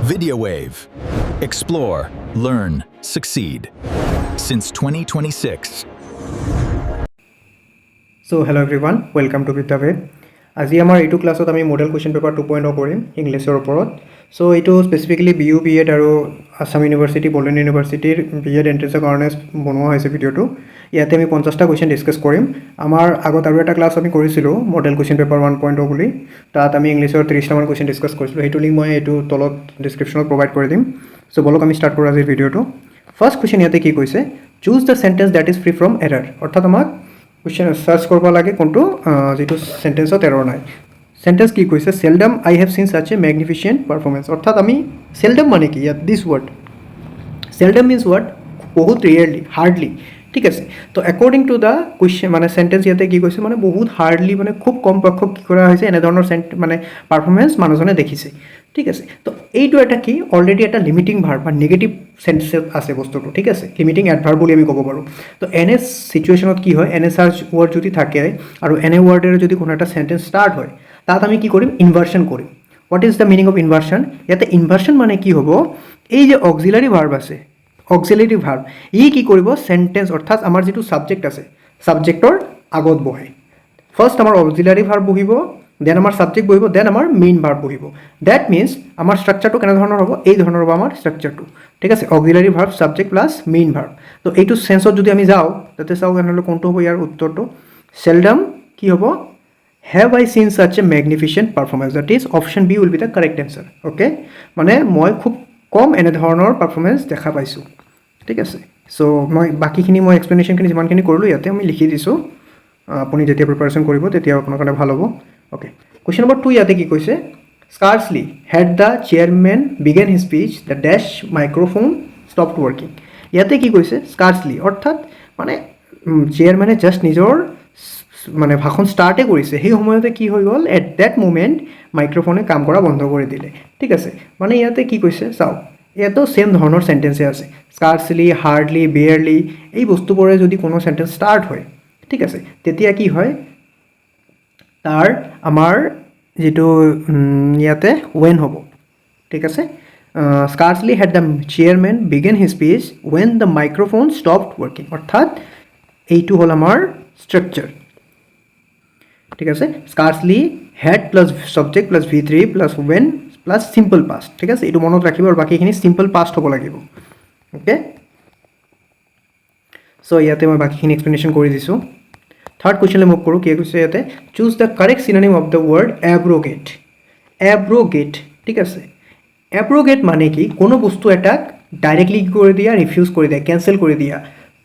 VidyaWave. Explore, learn, succeed. Since 2026. So hello everyone, welcome to VidyaWave. আজি আমাৰ এইটো ক্লাছত আমি মডেল কোৱেশ্চন পেপাৰ 2.0 কৰিম ইংলিছৰ ওপৰত। সো এইটো স্পেচিফিক্যালি বিইউ বিএড আৰু আসাম ইউনিভাৰ্চিটি বড়োলেণ্ড ইউনিভাৰ্চিটিৰ বিএড এন্ট্ৰেন্সৰ কাৰণে বনোৱা হৈছে ভিডিঅ'টো। ইয়াতে আমি 50টা কোৱেশ্চন ডিসকাস কৰিম। আমাৰ আগত আৰু এটা ক্লাছ আমি কৰিছিলোঁ মডেল কোৱেশ্চন পেপাৰ 1.0 বুলি। তাত আমি ইংলিছৰ 30টা মান কোৱেশ্চন ডিসকাস কৰিছিলোঁ। সেইটো লিংক মই এইটো তলত ডেসক্ৰিপচনত প্ৰভাইড কৰি দিম। সো বলক আমি ষ্টাৰ্ট কৰোঁ আজিৰ ভিডিঅ'টো। ফাৰ্ষ্ট কোৱেশ্চন ইয়াতে কি কৈছে, choose the sentence that is free from এৰাৰ। অৰ্থাৎ আমাক কোৱেশ্চন সার্চ করব লাগে কোনটো যেটো সেন্টেন্সত এরর নাই। সেন্টেন্স কি কৈছে, seldom I have seen such a magnificent performance. অর্থাৎ আমি সেলডম মানে কি, ইয়াত this word seldom means word বহুত রেয়ারলি, হার্ডলি, ঠিক আছে। তো অ্যাকর্ডিং টু দ্য কোয়েশ্চন মানে সেন্টেন্স ইয়াতে কি কৈছে, মানে বহুত হার্ডলি মানে খুব কম পক্ষক কি কৰা হৈছে এনে ধৰণৰ মানে পারফরমেন্স মানুহজনে দেখিছে, ঠিক আছে। তো এইটো এটা কি অলরেডি এটা লিমিটিং ভার্ব বা নেগেটিভ সেন্স আছে বস্তুটো, ঠিক আছে। লিমিটিং অ্যাডভার্ব বুলি আমি ক'ব পাৰোঁ। তো এনে সিচুৱেশ্যনত কি হয়, এনে সাৰ্চ ওয়াৰ্ড যদি থাকে আৰু এনে ওয়াৰ্ডেৰে যদি কোনো এটা সেন্টেন্স স্টাৰ্ট হয়, তাত আমি কি কৰিম, ইনভাৰ্সন কৰিম। What is the meaning of inversion? ইয়াতে ইনভার্সন মানে কি হ'ব, এই যে অক্সিলারি ভার্ব আছে, অক্সিলারি ভার্ব ই কি কৰিব, সেন্টেন্স অৰ্থাৎ আমাৰ যেটো সাবজেক্ট আছে সাবজেক্টৰ আগত বহে। ফাৰ্স্ট আমাৰ অক্সিলাৰি ভাৰ্ব বহিব, দেন আমাৰ সাবজেক্ট বহিব, দেন আমাৰ মেইন ভাৰ্ব বহিব। দ্যাট মিন্স আমাৰ স্ট্ৰাকচাৰটো কেনে ধৰণৰ হ'ব, এই ধৰণৰ হ'ব আমাৰ স্ট্ৰাকচাৰটো, ঠিক আছে। Auxiliary verb subject plus main verb. তো এইটো সেন্সত যদি আমি যাওঁ তাতে চাওঁ কেনেহ'লে কোনটো হ'ব ইয়াৰ উত্তৰটো। সেলডম কি হ'ব, have I seen such a magnificent performance. That is option B will be the correct answer. Okay, মানে মই খুব কম এনে ধৰণৰ পারফরমেন্স দেখা পাইছোঁ, ঠিক আছে। সো মই বাকিখিনি মই এক্সপ্লেনেশ্যনখিনি যিমানখিনি কৰিলোঁ ইয়াতে আমি লিখি দিছোঁ। আপুনি যেতিয়া প্ৰিপাৰেশ্যন কৰিব তেতিয়া আপোনাৰ কাৰণে ভাল হ'ব। ওকে, কুৱেশ্যন নম্বৰ 2 ইয়াতে কি কৈছে, scarcely had the chairman began his speech the desk microphone stopped working. ইয়াতে কি কৈছে, স্কাৰ্চলি অৰ্থাৎ মানে চেয়াৰমেনে জাষ্ট নিজৰ মানে ভাষণ ষ্টাৰ্টে কৰিছে, সেই সময়তে কি হৈ গ'ল, এট ডেট মুমেণ্ট মাইক্ৰফোনে কাম কৰা বন্ধ কৰি দিলে, ঠিক আছে। মানে ইয়াতে কি কৈছে চাওক, ইয়াতো সেম ধৰণৰ সেন্টেন্সে আছে। স্কাৰ্চলি, হাৰ্ডলি, বেয়াৰলি এই বস্তুবোৰে যদি কোনো সেন্টেন্স ষ্টাৰ্ট হয়, ঠিক আছে, তেতিয়া কি হয়, তাৰ আমাৰ যেটো ইয়াতে ওয়েন হ'ব, ঠিক আছে। Scarcely had the chairman began his speech when the microphone stopped working. অৰ্থাৎ এইটো হ'ল আমাৰ ষ্ট্ৰাকচাৰ, ঠিক আছে। Scarcely had plus subject plus V3 plus when plus simple past, ঠিক আছে। এইটো মনত ৰাখিব আৰু বাকীখিনি সিম্পল পাষ্ট হ'ব লাগিব। ওকে, সো ইয়াতে মই বাকীখিনি এক্সপ্লেনেশ্যন কৰি দিছোঁ। থাৰ্ড কুৱেশ্যনলৈ মুভ কৰোঁ। কি কৈছে ইয়াতে, choose the correct synonym of the word abrogate. Abrogate, ঠিক আছে। এব্ৰগেট মানে কি, কোনো বস্তু এটাক ডাইৰেক্টলি কি কৰি দিয়া, ৰিফিউজ কৰি দিয়া, কেঞ্চেল কৰি দিয়া,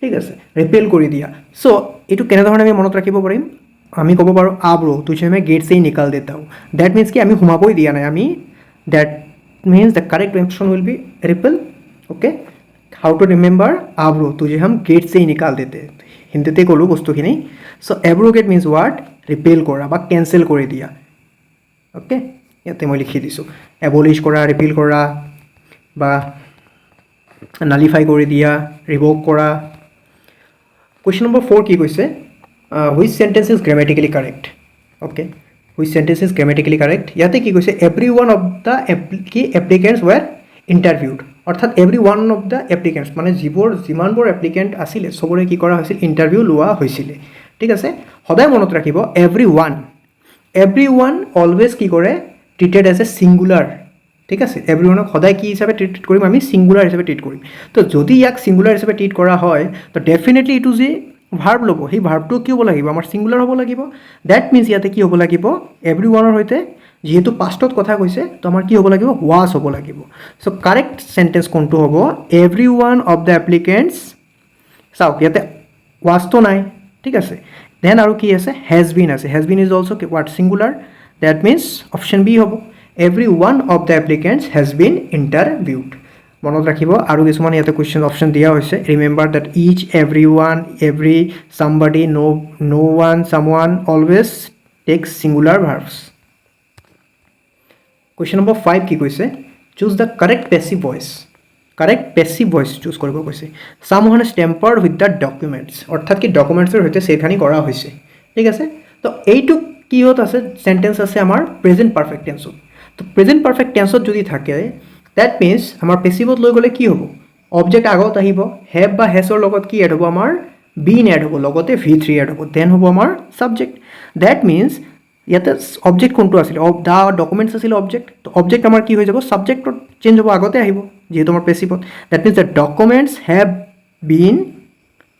ঠিক আছে, ৰিপেল কৰি দিয়া। সো এইটো কেনেধৰণে আমি মনত ৰাখিব পাৰিম, আমি ক'ব পাৰোঁ আব্ৰো তুঝে মই গেট से ही निकाल देता हूँ। দ্যাট মিন্স কি আমি সোমাবই দিয়া নাই, আমি that means the correct option will be repeal. Okay, how to remember আব্ৰো তুঝে हम गेट से ही निकाल देते, হিন্দীতে ক'লোঁ বস্তুখিনি। So abrogate means what, repeal কৰা বা কেঞ্চেল কৰি দিয়া। ওকে, ইয়াতে মই লিখি দিছোঁ, এবলিছ কৰা, ৰিপিল কৰা বা নালিফাই কৰি দিয়া, ৰিভোক কৰা। কুৱেশ্যন নম্বৰ 4 কি কৈছে, which sentence is grammatically correct? Okay, which sentence is grammatically correct? ইয়াতে কি কৈছে, every one of the applicants were interviewed। অৰ্থাৎ every one of the applicants মানে যিমানবোৰ এপ্লিকেণ্ট আছিলে চবৰে কি কৰা হৈছিল, ইণ্টাৰভিউ লোৱা হৈছিলে, ঠিক আছে। সদায় মনত ৰাখিব এভৰি ওৱান অলৱেজ কি কৰে, ট্ৰিটেড এজ এ ছিংগুলাৰ, ঠিক আছে। এভৰি ওৱানক সদায় কি হিচাপে ট্ৰিট কৰিম, আমি ছিংগুলাৰ হিচাপে ট্ৰিট কৰিম। তো যদি ইয়াক ছিংগুলাৰ হিচাপে ট্ৰিট কৰা হয়, তো ডেফিনেটলি এইটো যে ভাৰ্ব ল'ব, সেই ভাৰ্বটো কি হ'ব লাগিব, আমাৰ ছিংগুলাৰ হ'ব লাগিব। দ্যাট মিন্স ইয়াতে কি হ'ব লাগিব, এভৰি ওৱানৰ সৈতে যিহেতু পাষ্টত কথা কৈছে, তো আমাৰ কি হ'ব লাগিব, ৱাজ হ'ব লাগিব। চ' কাৰেক্ট চেণ্টেন্স কোনটো হ'ব, এভৰি ওৱান অফ দ্য এপ্লিকেণ্টছ, চাওক ইয়াতে ৱাজটো নাই, ঠিক আছে। দেন আৰু কি আছে, হেজ বিন আছে, has been is also' what, singular. That means option B হ'ব, every one of the applicants has been interviewed. মনত ৰাখিব আৰু কিছুমান ইয়াতে কুৱেশ্যন অপশ্যন দিয়া হৈছে। Remember that each, every one, every, somebody, no one, someone always takes singular verbs. Question number 5 কি কৈছে, choose the correct passive voice. Correct passive voice choose কৰিব কৈছে। Someone is tampered with the documents, অৰ্থাৎ কি ডকুমেণ্টছৰ সৈতে ছেদখানি কৰা হৈছে, ঠিক আছে। তো এইটো কিহত আছে, চেণ্টেন্স আছে আমাৰ প্ৰেজেণ্ট পাৰফেক্ট টেন্সত। তো প্ৰেজেণ্ট পাৰফেক্ট টেন্সত যদি থাকে দ্যাট মিনছ আমাৰ পেচিভত লৈ গ'লে কি হ'ব অবজেক্ট আগত আহিব হেভ বা হেছৰ লগত কি এড হ'ব আমাৰ বিন এড হ'ব লগতে V3 এড হ'ব দেন হ'ব আমাৰ ছাবজেক্ট দ্যাট মিনছ ইয়াতে অবজেক্ট কোনটো আছিলে দা ডকুমেণ্টছ আছিলে অবজেক্ট তো অবজেক্ট আমাৰ কি হৈ যাব ছাবজেক্টত চেঞ্জ হ'ব আগতে আহিব যিহেতু আমাৰ পেচিভত that means the documents have been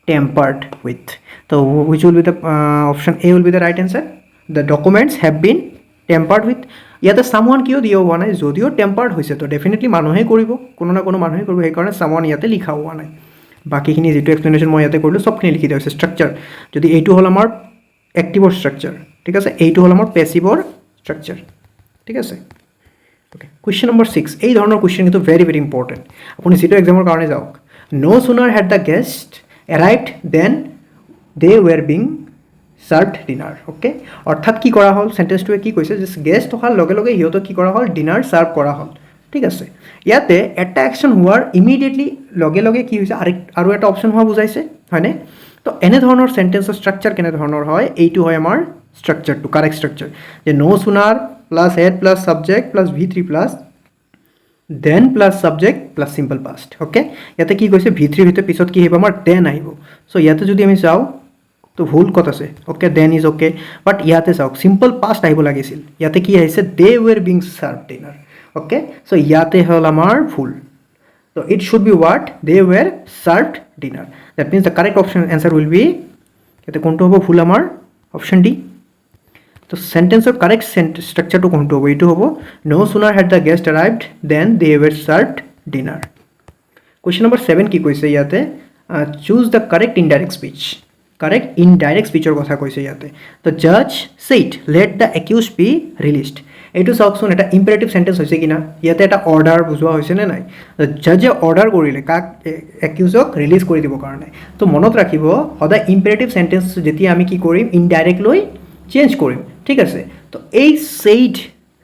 tampered with. So which will be the option A will be the right answer. The documents have been tampered with. ইয়াতে someone কিয় দিয়া হোৱা নাই যদিও tampered হৈছে তো ডেফিনেটলি মানুহে কৰিব কোনো না কোনো মানুহে কৰিব সেইকাৰণে someone ইয়াতে লিখা হোৱা নাই বাকীখিনি যিটো এক্সপ্লেনেশ্যন মই ইয়াতে কৰিলোঁ চবখিনি লিখি দিয়া হৈছে ষ্ট্ৰাকচাৰ যদি এইটো হ'ল আমাৰ এক্টিভৰ ষ্ট্ৰাকচাৰ ঠিক আছে এইটো হ'ল আমাৰ পেচিভৰ ষ্ট্ৰাকচাৰ ঠিক আছে অ'কে কুৱেশ্যন নম্বৰ 6 এই ধৰণৰ কুৱেশ্যন কিন্তু ভেৰি ভেৰি ইম্পৰ্টেণ্ট আপুনি যিটো এক্সামৰ কাৰণে যাওক no sooner had the guest arrived then they were being served dinner okay অৰ্থাৎ কি কৰা হ'ল সেন্টেন্সটোৱে কি কৈছে যে গেষ্ট অহাৰ লগে লগে হিহঁতক কি কৰা হ'ল ডিনাৰ সাৰ্ভ কৰা হ'ল ঠিক আছে ইয়াতে এটা একশ্যন হোৱাৰ ইমিডিয়েটলি লগে লগে কি হৈছে আৰু এটা অপশ্যন হোৱা বুজাইছে হয়নে তো এনে ধৰণৰ সেন্টেন্সৰ ষ্ট্ৰাকচাৰ কেনে ধৰণৰ হয় এইটো হয় আমাৰ ষ্ট্ৰাকচাৰটো কাৰেক্ট ষ্ট্ৰাকচাৰ যে no sooner plus had plus subject plus V3 plus then plus subject plus simple past okay ইয়াতে কি কৈছে V3 ভিতৰত পিছত কি আহিব আমাৰ দেন আহিব সো ইয়াতে যদি আমি চাওঁ তো ভুল কত আছে okay then is okay but ইয়াতে চাওক সিম্পল পাষ্ট আহিব লাগিছিল ইয়াতে কি আহিছে they were being served dinner okay so ইয়াতে হল আমাৰ ভুল so it should be what they were served dinner that means the correct option answer will be ইয়াতে কোনটো হ'ব ভুল আমাৰ অপশন ডি তো সেন্টেন্সৰ কারেক্ট স্ট্রাকচারটো কোনটো হ'ব এইটো হ'ব no sooner had the guest arrived then they were served dinner question number 7 কি কৈছে ইয়াতে choose the correct indirect speech correct indirect speechৰ কথা কৈছে ইয়াতে the judge said let the accused be released এইটো চাওকচোন এটা ইম্পেৰেটিভ সেন্টেন্স হৈছে কিনা ইয়াতে এটা অৰ্ডাৰ বুজোৱা হৈছে নে নাই জজে অৰ্ডাৰ কৰিলে কাক একিউজক ৰিলিজ কৰি দিব কাৰণে তো মনত ৰাখিব সদায় ইম্পেৰেটিভ সেন্টেন্স যেতিয়া আমি কি কৰিম ইনডাইৰেক্ট লৈ চেঞ্জ কৰিম ঠিক আছে তো এই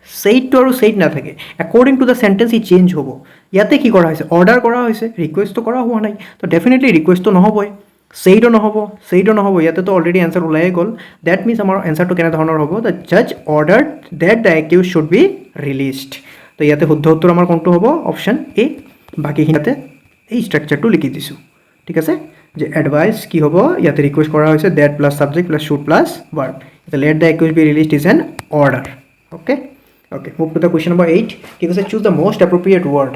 সেইটো আৰু সেইট নাথাকে according to the sentence E change হ'ব ইয়াতে কি কৰা হৈছে অৰ্ডাৰ কৰা হৈছে ৰিকুৱেষ্টটো কৰা হোৱা নাই তো ডেফিনেটলি ৰিকুৱেষ্টটো নহ'বই সেইটো নহ'ব ইয়াতে তো অলৰেডি এনসাৰ ওলাই গ'ল দ্যাট মিনছ আমাৰ এনসাৰটো কেনে ধৰণৰ হ'ব দ্য জাজ ordered that the accused should be released তো ইয়াতে শুদ্ধ উত্তৰ আমাৰ কোনটো হ'ব অপশ্যন এ বাকীখিনিতে এই ষ্ট্ৰাকচাৰটো লিখি দিছোঁ ঠিক আছে যে এডভাইচ কি হ'ব ইয়াতে ৰিকুৱেষ্ট কৰা হৈছে that plus subject plus should plus verb let the accused be released is an order okay move to the question number 8 কি কৈছে choose the most appropriate word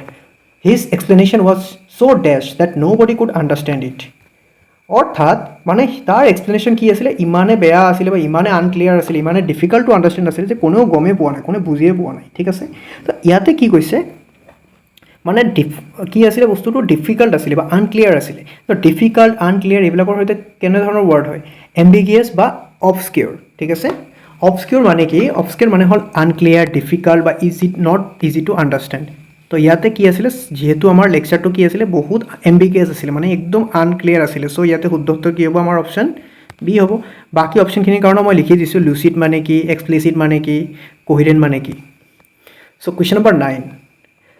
his explanation was so dash that nobody could understand it অৰ্থাৎ মানে তাৰ explanation কি আছিলে ইমানে বেয়া আছিলে বা ইমানে আনক্লিয়াৰ আছিলে ইমানে ডিফিকাল্ট টু আণ্ডাৰষ্টেণ্ড আছিলে যে কোনেও গমেই পোৱা নাই কোনে বুজিয়ে পোৱা নাই ঠিক আছে তো ইয়াতে কি কৈছে মানে কি আছিলে বস্তুটো ডিফিকাল্ট আছিলে বা আনক্লিয়াৰ আছিলে তো ডিফিকাল্ট আনক্লিয়াৰ এইবিলাকৰ সৈতে কেনেধৰণৰ ৱৰ্ড হয় এম্বিগিয়াছ বা অবস্কিউৰ ঠিক আছে অবস্কিউৰ মানে কি অবস্কিউৰ মানে হ'ল আনক্লিয়াৰ ডিফিকাল্ট বা নট ইজি টু আণ্ডাৰষ্টেণ্ড তো ইয়াতে কি আছিলে যেহেতু আমাৰ লেকচাৰটো কি আছিলে বহুত এম্বিগিয়াছ আছিলে মানে একদম আনক্লিয়াৰ আছিলে চ' ইয়াতে শুদ্ধ উত্তৰ কি হ'ব আমাৰ অপশ্যন বি হ'ব বাকী অপশ্যনখিনিৰ কাৰণে মই লিখি দিছোঁ লুচিড মানে কি এক্সপ্লিচিট মানে কি কোহিৰেণ্ট মানে কি চ' question number 9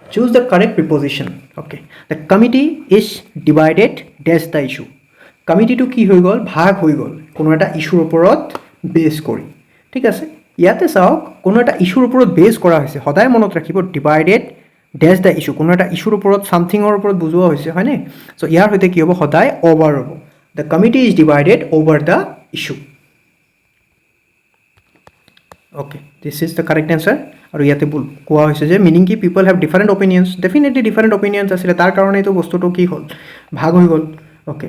choose the correct preposition okay the committee is divided dash the issue কমিটিটো কি হৈ গ'ল ভাগ হৈ গ'ল কোনো এটা ইস্যুৰ ওপৰত বেছ কৰি ঠিক আছে ইয়াতে চাওক কোনো এটা ইস্যুৰ ওপৰত বেছ কৰা হৈছে সদায় মনত ৰাখিব ডিভাইডেড ডেছ দ্য ইস্যু কোনো এটা ইস্যুৰ ওপৰত ছামথিঙৰ ওপৰত বুজোৱা হৈছে হয়নে চ' ইয়াৰ সৈতে কি হ'ব সদায় অভাৰ হ'ব the committee is divided over the issue okay this is the correct answer আৰু ইয়াতে কোৱা হৈছে যে মিনিং কি পিপল হেভ ডিফাৰেণ্ট অপিনিয়নছ ডেফিনেটলি ডিফাৰেণ্ট অপিনিয়নছ আছিলে তাৰ কাৰণে এইটো বস্তুটো কি হ'ল ভাগ হৈ গ'ল অ'কে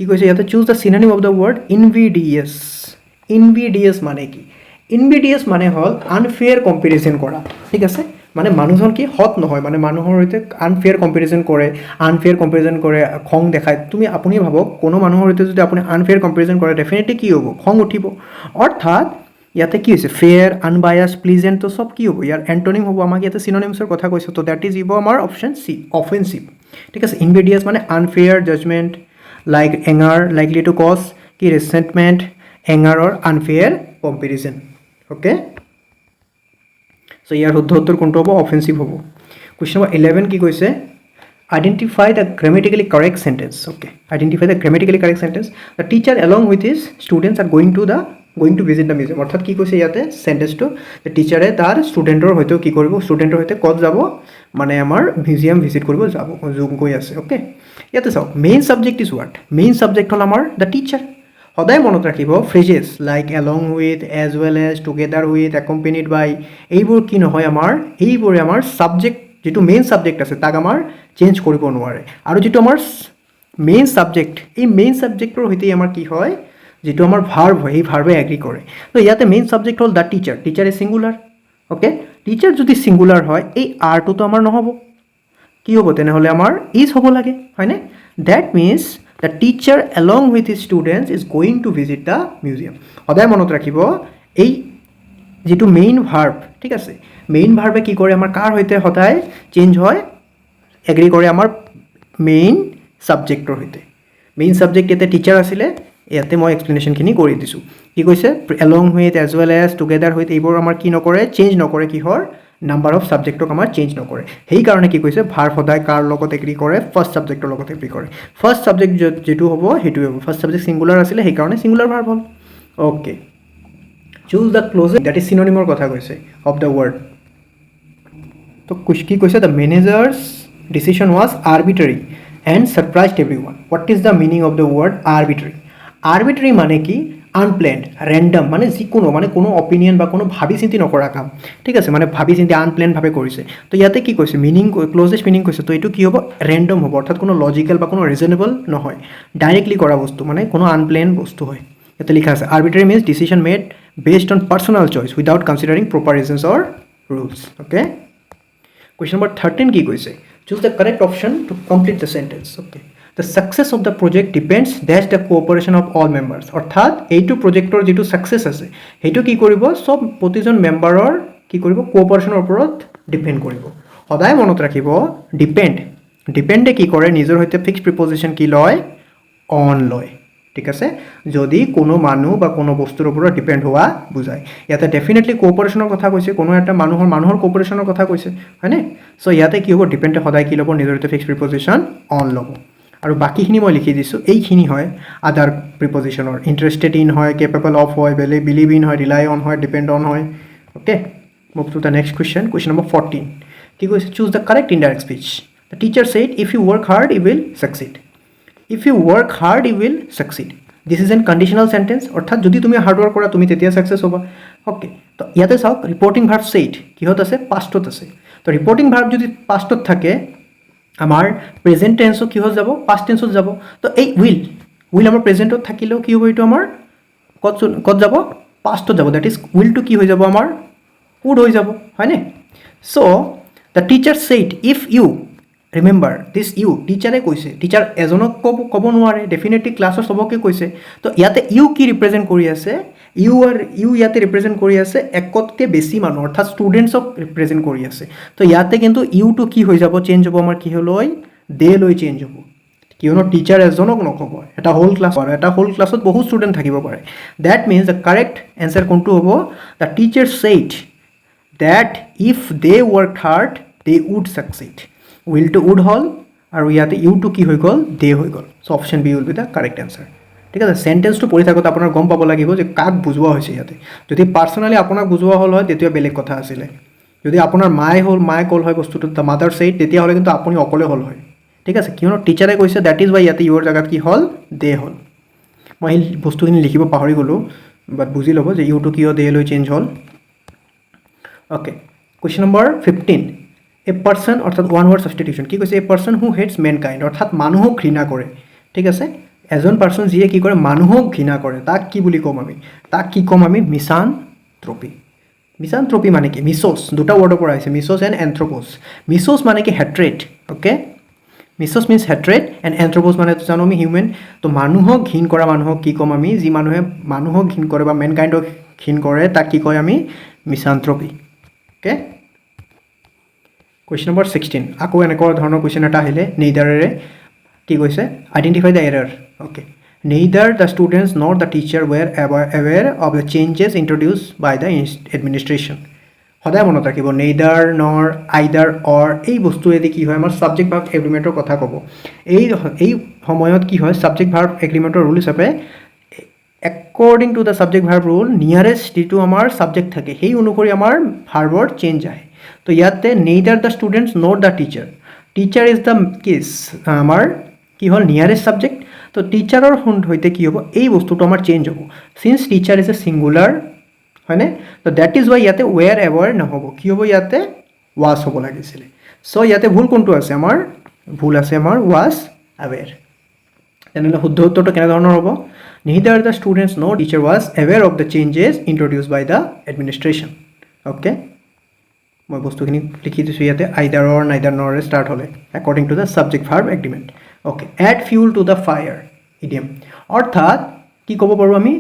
কি কৈছে ইয়াতে choose the synonym of the word invidious মানে কি ইনভিডিয়াছ মানে হ'ল আনফেয়াৰ কম্পেৰিজন কৰা ঠিক আছে মানে মানুহজন কি সৎ নহয় মানে মানুহৰ সৈতে আনফেয়াৰ কম্পেৰিজন কৰে খং দেখায় আপুনি ভাবক কোনো মানুহৰ সৈতে যদি আপুনি আনফেয়াৰ কম্পেৰিজন কৰে ডেফিনেটলি কি হ'ব খং উঠিব অৰ্থাৎ ইয়াতে কি হৈছে ফেয়াৰ আনবায়াছ প্লিজেণ্ট তো চব কি হ'ব ইয়াৰ এণ্টনিম হ'ব আমাক ইয়াতে চিননিমছৰ কথা কৈছোঁ তো দ্যাট ইজ হ'ব আমাৰ অপশ্যন চি অফেন্সিভ ঠিক আছে ইনভিডিয়াছ মানে unfair judgement like anger likely to cause কি resentment anger or unfair comparison okay so' ইয়াৰ শুদ্ধ উত্তৰ কোনটো হ'ব অফেন্সিভ হ'ব কুৱেশ্যন নম্বৰ 11 কি কৈছে identify the grammatically correct sentence okay identify the grammatically correct sentence the teacher along with his students are going to the going to visit the museum অৰ্থাৎ কি কৈছে ইয়াতে সেন্টেন্সটো যে টিচাৰে তাৰ ষ্টুডেণ্টৰ হয়তো কি কৰিব ষ্টুডেণ্টৰ সৈতে ক'ত যাব মানে আমাৰ মিউজিয়াম ভিজিট কৰিব যাব গৈ আছে ওকে ইয়াতে চাওক main subject is what main subject হ'ল আমাৰ দ্য টিচাৰ সদায় মনত ৰাখিব phrases like along with as well as together with accompanied by এইবোৰ কি নহয় আমাৰ এইবোৰে আমাৰ সাবজেক্ট যেটো মেইন সাবজেক্ট আছে তাক আমাৰ চেঞ্জ কৰিব নোৱাৰে আৰু যেটো আমাৰ মেইন সাবজেক্ট এই মেইন সাবজেক্টৰ সৈতে আমাৰ কি হয় যেটো আমাৰ ভাৰ্ব হয় এই ভাৰ্বে এগ্ৰি কৰে তো ইয়াতে মেইন সাবজেক্ট হ'ল the teacher teacher is singular okay teacher যদি সিঙ্গুলাৰ হয় এই আৰ টো তো আমাৰ নহব কি হ'ব তেনেহলে আমাৰ ইজ হ'ব লাগে হয়নে that means the teacher along with his students is going to visit the museum সদায় মনত ৰাখিব এই যেটো মেইন ভাৰ্ব ঠিক আছে মেইন ভাৰ্বে কি কৰে আমাৰ কাৰ সৈতে সদায় চেঞ্জ হয় এগ্ৰি কৰে আমাৰ মেইন সাবজেক্টৰ সৈতে মেইন সাবজেক্ট ইয়াতে টিচাৰ আছিলে ইয়াতে মই এক্সপ্লেনেশ্যনখিনি কৰি দিছোঁ কি কৈছে along with as well as together with এইবোৰ আমাৰ কি নকৰে চেঞ্জ নকৰে কিহৰ নাম্বাৰ অফ সাবজেক্টক আমাৰ চেঞ্জ নকৰে সেইকাৰণে কি কৈছে ভাৰ্ব সদায় কাৰ লগত এগ্ৰি কৰে ফাৰ্ষ্ট সাবজেক্টৰ লগত এগ্ৰি কৰে ফাৰ্ষ্ট সাবজেক্ট যেটো হ'ব সেইটোৱে হ'ব ফাৰ্ষ্ট সাবজেক্ট সিঙ্গুলাৰ আছিলে সেইকাৰণে সিঙ্গুলাৰ ভাৰ্ব হ'ল okay choose the closest that is সিনোনিমৰ কথা কৈছে অফ দ্য ৱৰ্ড তো কি কৈছে the manager's decision was arbitrary and surprised everyone. What is the meaning of the word arbitrary? Arbitrary মানে কি আনপ্লেন্ড ৰেন্ডম মানে যিকোনো মানে কোনো অপিনিয়ন বা কোনো ভাবি চিন্তি নকৰা কাম ঠিক আছে মানে ভাবি চিন্তি আনপ্লেন্ড ভাবে কৰিছে তো ইয়াতে কি কৈছে মিনিং ক্লোজেষ্ট মিনিং কৈছে তো এইটো কি হ'ব ৰেন্ডম হ'ব অৰ্থাৎ কোনো লজিক্যাল বা কোনো ৰিজনেবল নহয় ডাইৰেক্টলি কৰা বস্তু মানে কোনো আনপ্লেন্ড বস্তু হয় ইয়াতে লিখা আছে arbitrary means decision made based on personal choice without considering proper reasons or rules okay question number 13 কি কৈছে choose the correct option to complete the sentence okay the success of the project depends that's the cooperation of all members অর্থাৎ এইটো প্ৰজেক্টৰ যেটো success আছে হেটো কি কৰিব সব প্ৰতিজন মেম্বাৰৰ কি কৰিব কোঅপাৰেশনৰ ওপৰত ডিপেন্ড কৰিব সদায় মনত ৰাখিব ডিপেন্ডে কি কৰে নিজৰ হৈতে ফিক্স প্ৰিপজিশন কি লয় অন লয় ঠিক আছে যদি কোনো মানুহ বা কোনো বস্তুৰ ওপৰত ডিপেন্ড হোৱা বুজায় ইয়াতে ডেফিনেটলি কোঅপাৰেশনৰ কথা কৈছে কোনো এটা মানুহৰ কোঅপাৰেশনৰ কথা কৈছে হয়নে সো ইয়াতে কি হ'ব ডিপেন্ডে সদায় কি ল'ব নিজৰ হৈতে ফিক্স প্ৰিপজিশন অন ল'ব আৰু বাকিখিনি মই লিখি দিছোঁ এইখিনি হয় আদাৰ প্ৰিপজিশনৰ ইন্টাৰেষ্টেড ইন হয় কেপেবল অফ হয় বিলিভ ইন হয় ৰিলাই অন হয় ডিপেন্ড অন হয় okay move to the next question number 14 কি কৈছে choose the correct indirect speech the teacher said if you work hard you will succeed if you work hard you will succeed this is an conditional sentence অর্থাৎ যদি তুমি hard work কৰা তুমি তেতিয়া success হ'বা okay তো ইয়াতে চাওক ৰিপৰ্টিং ভাৰ্ব said কিহত আছে পাষ্টত আছে তো ৰিপৰ্টিং ভাৰ্ব যদি পাষ্টত থাকে আমাৰ প্ৰেজেন্ট টেন্সও কি হৈ যাব পাষ্ট টেন্সত যাব তো এই উইল আমাৰ প্ৰেজেন্টত থাকিলেও কি হ'ব এইটো আমাৰ কত যাব পাষ্টত যাব দ্যাট ইজ উইল টু কি হৈ যাব আমাৰ উড হৈ যাব হয়নে so the teacher said if you remember this you টিচাৰে কৈছে টিচাৰ এজনক ক'ব নোৱাৰে ডেফিনেটলি ক্লাছৰ সবকে কৈছে তো ইয়াতে ইউ কি ৰিপ্ৰেজেন্ট কৰি আছে ইউ ইয়াতে ৰিপ্ৰেজেন্ট কৰি আছে একতকে বেছি মানুহ অৰ্থাৎ ষ্টুডেন্টছক ৰিপ্ৰেজেন্ট কৰি আছে তো ইয়াতে কিন্তু ইউ টু কি হৈ যাব চেঞ্জ হ'ব আমাৰ কি লৈ দে লৈ চেঞ্জ হ'ব কিয়নো টিচাৰ এজনক নক'ব এটা হোল ক্লাছ আৰু এটা হোল ক্লাছত বহুত ষ্টুডেন্ট থাকিব পাৰে that means the correct answer কোনটো হ'ব the teacher said that if they worked hard they would succeed will to would হল আৰু ইয়াতে ইউ টু কি হৈ গ'ল দে হৈ গ'ল so option B will be the correct answer ঠিক আছে সেন্টেন্সটো পঢ়ি থাকোতে আপোনাৰ গম পাব লাগিব যে কাক বুজোৱা হৈছে ইয়াতে যদি পাৰ্সোনালি আপোনাক বুজোৱা হল হয় তেতিয়া বেলেগ কথা আছিলে যদি আপোনাৰ মায়ে কল হয় বস্তুটো দ্য মাদাৰ সেড তেতিয়া হলে কিন্তু আপুনি অকলে হল হয় ঠিক আছে কিয়নো টিচাৰে কৈছে দ্যাট ইজ বাই ইয়াতে ইউৰ জাগাত কি হল দে হল মই এই বস্তুখিনি লিখিব পাহৰি গলো বাট বুজি ল'ব যে ইউ টু কিয় দে লৈ change hall okay question number 15 a person অর্থাৎ ওয়ান ওয়ার্ড সাবস্টিটিউশন কি কৈছে a person who hates mankind অর্থাৎ মানুহক ঘৃণা কৰে ঠিক আছে এজন পাৰ্সন যিয়ে কি কৰে মানুহক ঘৃণা কৰে তাক কি বুলি কম আমি মিসানথ্ৰপি মানে কি মিছছ দুটা ৱৰ্ডৰ পৰা আহিছে মিছছ এণ্ড এন্থ্ৰপোছ মিছছ মানে কি হেট্ৰেট ওকে মিছছ মিন্স হেট্ৰেট এণ্ড এন্থ্ৰপোছ মানে জানো আমি হিউমেন তো মানুহক ঘৃণ কৰা মানুহক কি কম আমি যি মানুহে মানুহক ঘৃণ কৰে বা মেনকাইণ্ডক ঘৃণ কৰে তাক কি কয় আমি মিসানথ্ৰপি ওকে Question number 16 আকৌ এনেকুৱা ধৰণৰ কোৱেশ্চন এটা আহিলে নেইদাৰেৰে কি কৈছে identify the error okay neither the students nor the teacher were aware of the changes introduced by the administration সদায় মনত ৰাখিব নেইদাৰ নৰ আইদাৰ অৰ এই বস্তুৱেদি কি হয় আমাৰ সাবজেক্ট ভাৰ্ব এগ্ৰিমেণ্টৰ কথা ক'ব এই সময়ত কি হয় সাবজেক্ট ভাৰ্ব এগ্ৰিমেণ্টৰ ৰুল হিচাপে according to the subject verb rule nearest যিটো আমাৰ subject থাকে সেই অনুসৰি আমাৰ ভাৰ্বৰ চেঞ্জ আহে তো ইয়াতে neither the students nor the teacher is the case আমাৰ কি হ'ল nearest subject তো টিচাৰৰ সৈতে কি হ'ব এই বস্তুটো আমাৰ চেঞ্জ হ'ব since teacher is a singular হয়নে তো দ্যাট ইজ ওয়াই ইয়াতে where ever নহ'ব কি হ'ব ইয়াতে was হ'ব লাগিছিল সো ইয়াতে ভুল কোনটো আছে আমাৰ ভুল আছে আমাৰ was aware তেনেহ'লে শুদ্ধ উত্তৰটো কেনে ধৰণৰ হ'ব neither the students nor teacher was aware of the changes introduced by the administration okay মই বস্তুখিনি লিখি দিছো ইয়াতে either or neither nor start হলে according to the subject verb agreement okay add fuel to the fire idiom অৰ্থাৎ কি ক'ব পাৰো আমি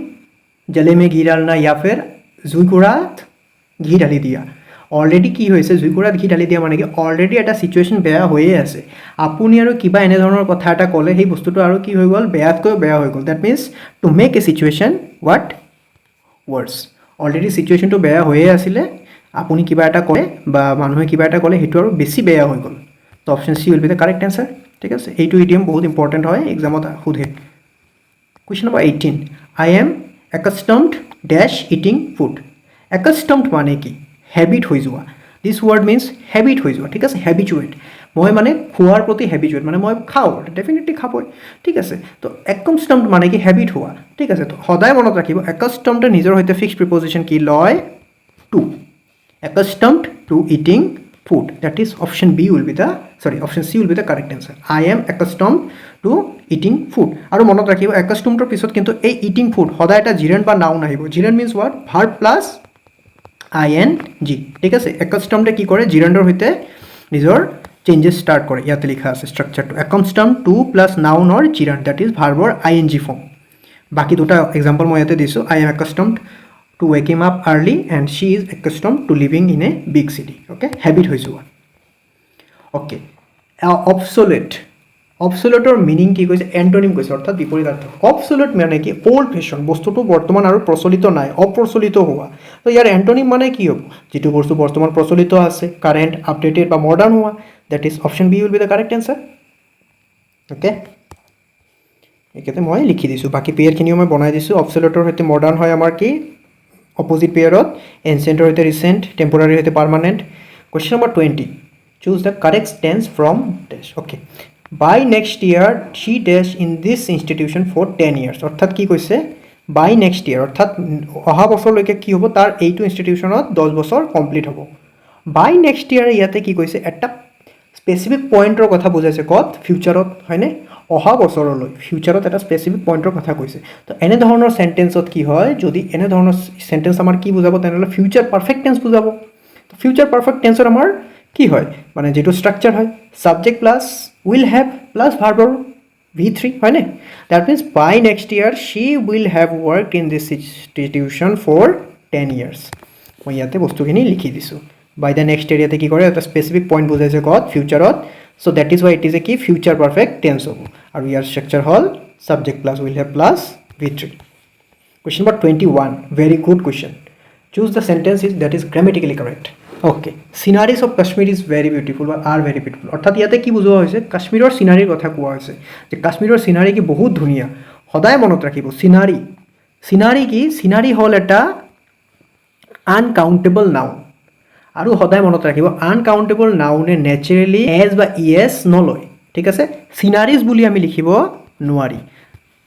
জলে মে ঘি ডালনা या फिर জুইকুৰাত ঘি ঢালি দিয়া অলৰেডি কি হৈছে জুইকুৰাত ঘি ঢালি দিয়া মানে কি অলৰেডি এটা সিচুৱেচন বেয়া হৈয়ে আছে আপুনি আৰু কিবা এনে ধৰণৰ কথা এটা ক'লে সেই বস্তুটো আৰু কি হৈ গ'ল বেয়াতকৈ বেয়া হৈ গ'ল that means to make a situation what worse already সিচুৱেচনটো বেয়া হৈয়ে আছিলে আপুনি কিবা এটা ক'লে বা মানুহে কিবা এটা ক'লে হেতু আৰু বেছি বেয়া হৈ গ'ল তো option C will be the correct answer ঠিক আছে এইটো ইডিয়ম বহুত ইম্পৰ্টেন্ট হয় এক্সামত সোধে question number 18 I am accustomed dash eating food accustomed মানে কি habit হৈ যোৱা this word means habit হৈ যোৱা ঠিক আছে habituate মই মানে খোৱাৰ প্ৰতি habituate মানে মই খাও ডেফিনেটলি খাবই ঠিক আছে তো accustomed মানে কি habit হোৱা ঠিক আছে তো সদায় মনত ৰাখিব accustomed নিজৰ হৈতে ফিক্সড প্ৰিপজিশন কি লয় to accustomed to eating food that is option B will be the option C will be the correct answer I am accustomed to eating food আৰু মনত ৰাখিব accustomed ৰ পিছত কিন্তু এই eating food সদায় এটা gerund বা noun আহিব gerund means what verb plus ing ঠিক আছে accustomed কি কৰে gerund ৰ হৈতে নিজৰ চেঞ্জেস স্টাৰ্ট কৰে ইয়াতে লিখা আছে স্ট্ৰাকচাৰটো accustomed to plus noun or gerund that is verb or ing form বাকি দুটা एग्जांपल মই ইয়াতে দিছো I am accustomed to waking up early and she is accustomed to living in a big city okay habit হৈ যোৱা okay obsolete obsolete or meaning কি কৈছে antonym কৈছে অৰ্থাৎ বিপৰীতাৰ্থ obsolete মানে কি old fashion বস্তুটো বৰ্তমান আৰু প্ৰচলিত নাই অপ্ৰচলিত হোৱা তো ইয়াৰ antonym মানে কি হ'ব যেটো বস্তু বৰ্তমান প্ৰচলিত আছে current updated বা modern হোৱা that is option B will be the correct answer okay একেতে মই লিখি দিছো বাকি পেয়াৰ খিনিও মই বনাই দিছো obsolete ৰ হৈতে modern হয় আমাৰ কি opposite pairত ancient or recent temporary or permanent question number 20 choose the correct tense from dash okay by next year she dash in this institution for 10 years অর্থাৎ কি কৈছে by next year অর্থাৎ অহা বছৰলৈকে কি হ'ব তাৰ এইটো ইনষ্টিটিউশনত 10 বছৰ কমপ্লিট হ'ব by next year ইয়াতে কি কৈছে একটা স্পেসিফিক পয়েন্টৰ কথা বুজাইছে কত ফিউচাৰত হয়নে অহা বছৰলৈ ফিউচাৰত এটা স্পেসিফিক পয়েন্টৰ কথা কৈছে তো এনে ধৰণৰ সেন্টেন্সত কি হয় যদি এনে ধৰণৰ সেন্টেন্স আমাৰ কি বুজাব তেনেহলে ফিউচাৰ পাৰফেক্ট টেন্স বুজাব তো ফিউচাৰ পাৰফেক্ট টেন্সৰ আমাৰ কি হয় মানে যেটো স্ট্ৰাকচাৰ হয় subject plus will have plus verb v3 হয়নে that means by next year she will have worked in this institution for 10 years মই ইয়াতে বস্তুখিনি লিখি দিছো by the next year ইয়াতে কি কৰে এটা স্পেসিফিক পয়েন্ট বুজাইছে কত ফিউচাৰত so that is why it is a key future perfect tense hobo aru your structure hall subject plus will have plus v3 question number 21 very good question choose the sentences that is grammatically correct okay sceneries of Kashmir is very beautiful or are very beautiful অর্থাৎ ইয়াতে কি বুজোৱা হৈছে কাশ্মীৰৰ সিনাৰীৰ কথা কোৱা হৈছে যে কাশ্মীৰৰ সিনাৰী কি বহুত ধুনিয়া সদায় মনত ৰাখিব সিনাৰী কি সিনাৰী হল এটা uncountable noun আৰু সদায় মনত ৰাখিব আনকাউন্টেবল নাউনে নেচাৰেলি এজ বা ইএস নলয় ঠিক আছে সিনাৰিজ বুলি আমি লিখিব নোৱাৰি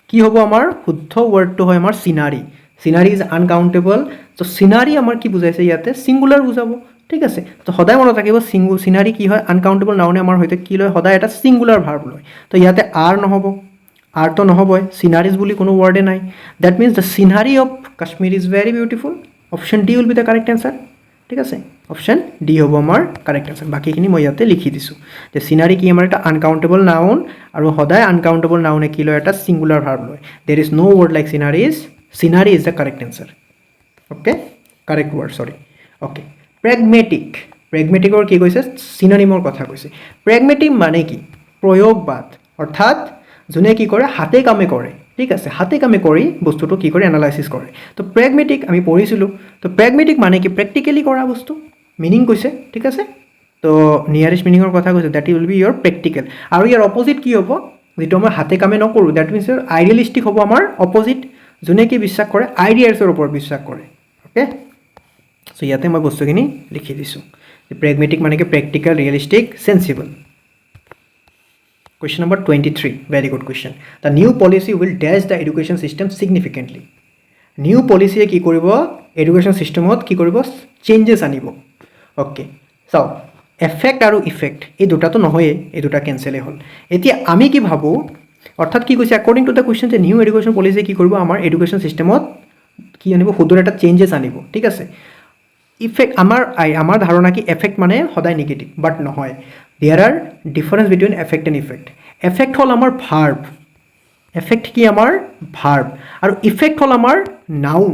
কি হ'ব আমাৰ শুদ্ধ ওয়াৰ্ডটো হয় আমাৰ সিনাৰি ইজ আনকাউন্টেবল তো সিনাৰি আমাৰ কি বুজাইছে ইয়াতে সিঙ্গুলাৰ বুজাব ঠিক আছে তো সদায় মনত ৰাখিব সিনাৰি কি হয় আনকাউন্টেবল নাউনে আমাৰ হৈতে কি লয় সদায় এটা সিঙ্গুলাৰ ভাৰ্ব লয় তো ইয়াতে আৰ নহব আৰ তো নহবই সিনাৰিজ বুলি কোনো ওয়াৰ্ডে নাই that means the scenery of Kashmir is very beautiful option D will be the correct answer ঠিক আছে অপশন ডি হ'ব আমাৰ কাৰেক্ট আনসাৰ বাকিখিনি মই ইয়াতে লিখি দিছো যে সিনাৰি কি আমাৰ এটা আনকাউন্টেবল নাউন আৰু সদায় আনকাউন্টেবল নাউনে কি লয় এটা সিঙ্গুলাৰ ভাৰ্ব লয় there is no word like scenery is the correct answer okay correct word sorry okay প্ৰেগমেটিকৰ কি কৈছে সিনোনিমৰ কথা কৈছে প্ৰেগমেটিক মানে কি প্ৰয়োগবাদ অৰ্থাৎ যোনে কি কৰে হাতে কামে কৰে ঠিক আছে হাতে কামে কৰি বস্তুটো কি কৰে এনালাইসিস কৰে তো প্ৰেগমেটিক আমি পঢ়িছিলো তো প্ৰেগমেটিক মানে কি প্ৰ্যাকটিক্যালি কৰা বস্তু মিনিং কৈছে ঠিক আছে তো নিয়াৰেস্ট মিনিংৰ কথা কৈছে দ্যাট উইল বি ইয়োৰ প্ৰ্যাকটিক্যাল আৰু ইয়াৰ অপোজিট কি হ'ব যেটো আমাৰ হাতে কামে নকৰো দ্যাট মিন্স আইডিয়ালিস্টিক হ'ব আমাৰ অপোজিট যোনে কি বিশ্বাস কৰে আইডিয়াছৰ ওপৰত বিশ্বাস কৰে ওকে সো ইয়াতে মই বস্তুখিনি লিখি দিছোঁ প্ৰেগমেটিক মানে কি practical realistic sensible Question number 23, very good question. The new policy will dash the education system significantly. New policy কি কৰিব education systemত কি কৰিব changes আনিব okay so effect আৰু effect এই দুটাটো নহয় এই দুটা ক্যান্সেল হ'ল এতিয়া আমি কি ভাবো অৰ্থাৎ কি কৈছে according to the question যে new education policy কি কৰিব আমাৰ education systemত কি আনিব সুদূৰ এটা changes আনিব ঠিক আছে effect আমাৰ ধাৰণা কি effect মানে সদায় নেগেটিভ বাট নহয় there are difference between effect and effect effect হল আমাৰ verb effect কি আমাৰ verb আৰু effect হল আমাৰ noun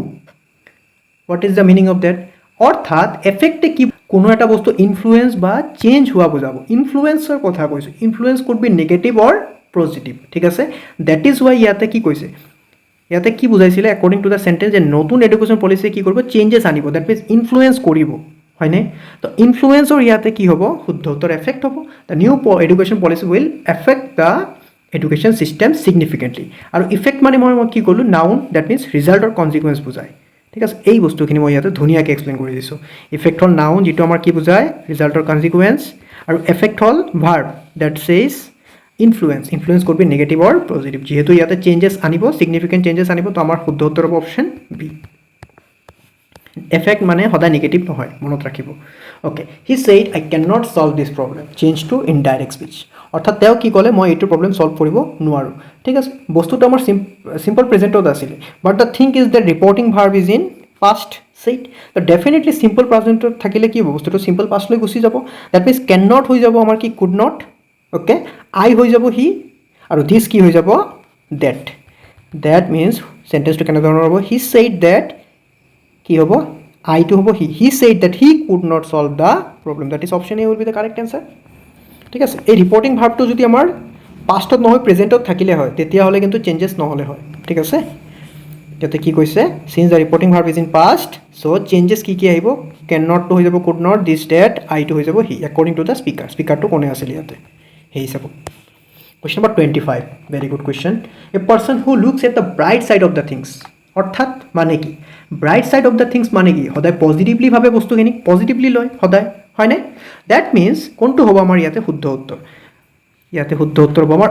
what is the meaning of that অৰ্থাৎ effect কি কোনো এটা বস্তু ইনফ্লুয়েন্স বা চেঞ্জ হোৱা বুজাব ইনফ্লুয়েন্সৰ কথা কৈছো influence could be negative or positive ঠিক আছে দ্যাট ইজ ওয়াই ইয়াতে কি কৈছে ইয়াতে কি বুজাইছিলে according to the sentence যে নতুন এডুকেশন পলিসি কি কৰিব চেঞ্জেস আনিব দ্যাট মিন্স ইনফ্লুয়েন্স কৰিব হয়নে তো ইনফ্লুয়েন্সৰ ইয়াতে কি হ'ব শুদ্ধ উত্তৰ এফেক্ট হ'ব the new education policy will effect the education system significantly আৰু ইফেক্ট মানে মই কি ক'লো নাউন দ্যাট মিন্স ৰিজাল্ট অৰ কনসিকুৱেন্স বুজায় ঠিক আছে এই বস্তুখিনি মই ইয়াতে ধুনীয়াকৈ এক্সপ্লেইন কৰি দিছোঁ ইফেক্ট হ'ল নাউন যিটো আমাৰ কি বুজায় ৰিজাল্ট অৰ কনসিকুৱেন্স আৰু এফেক্ট হ'ল verb that says influence could be negative or positive যেহেতু ইয়াতে চেঞ্জেস আনিব সিগনিফিকেন্ট চেঞ্জেস আনিব তো আমাৰ শুদ্ধ উত্তৰ হ'ব অপশ্যন বি effect মানে সদায় নেগেটিভ নহয় মনত ৰাখিব okay he said I can not solve this problem change to indirect speech অর্থাৎ তেও কি ক'লে মই এইটো প্রবলেম সলভ কৰিব নোৱাৰো ঠিক আছে বস্তুটো আমাৰ সিম্পল প্ৰেজেন্টত আছিল but the thing is that reporting verb is in past said তো ডেফিনেটলি সিম্পল প্ৰেজেন্টত থাকিলে কি বস্তুটো সিম্পল পাস্ট লৈ গুচি যাব দ্যাট মিন্স ক্যান নট হৈ যাব আমাৰ কি কুড নট ওকে আই হৈ যাব হি আৰু দিস কি হৈ যাব দ্যাট মিন্স সেন্টেন্সটো কেনে ধৰণৰ হ'ব হি সেড দ্যাট কি হ'ব আই টু হ'ব he said that he could not solve the problem that is option A will be the correct answer ঠিক আছে এই রিপোর্টিং ভার্বটো যদি আমাৰ পাস্টত নহয় প্ৰেজেন্টত থাকিলে হয় তেতিয়া হলে কিন্তু চেঞ্জেস নহলে হয় ঠিক আছে ইয়াতে কি কৈছে since the reporting verb is in past so changes কি আহিব ক্যান নট টু হৈ যাব could not this that I to হৈ যাব হি অ্যাকর্ডিং টু দ্য স্পিকারটো কোনে আছিল ইয়াতে সেই হিচাপত Question number 25, very good question. A person who looks at the bright side of the things. অর্থাৎ মানে কি bright side of the things মানে কি সদায় পজিটিভলি ভাবে বস্তুখিনি পজিটিভলি লয় সদায় হয়নে দ্যাট মিন্স কোনটো হ'ব আমাৰ ইয়াতে শুদ্ধ উত্তৰ হ'ব আমাৰ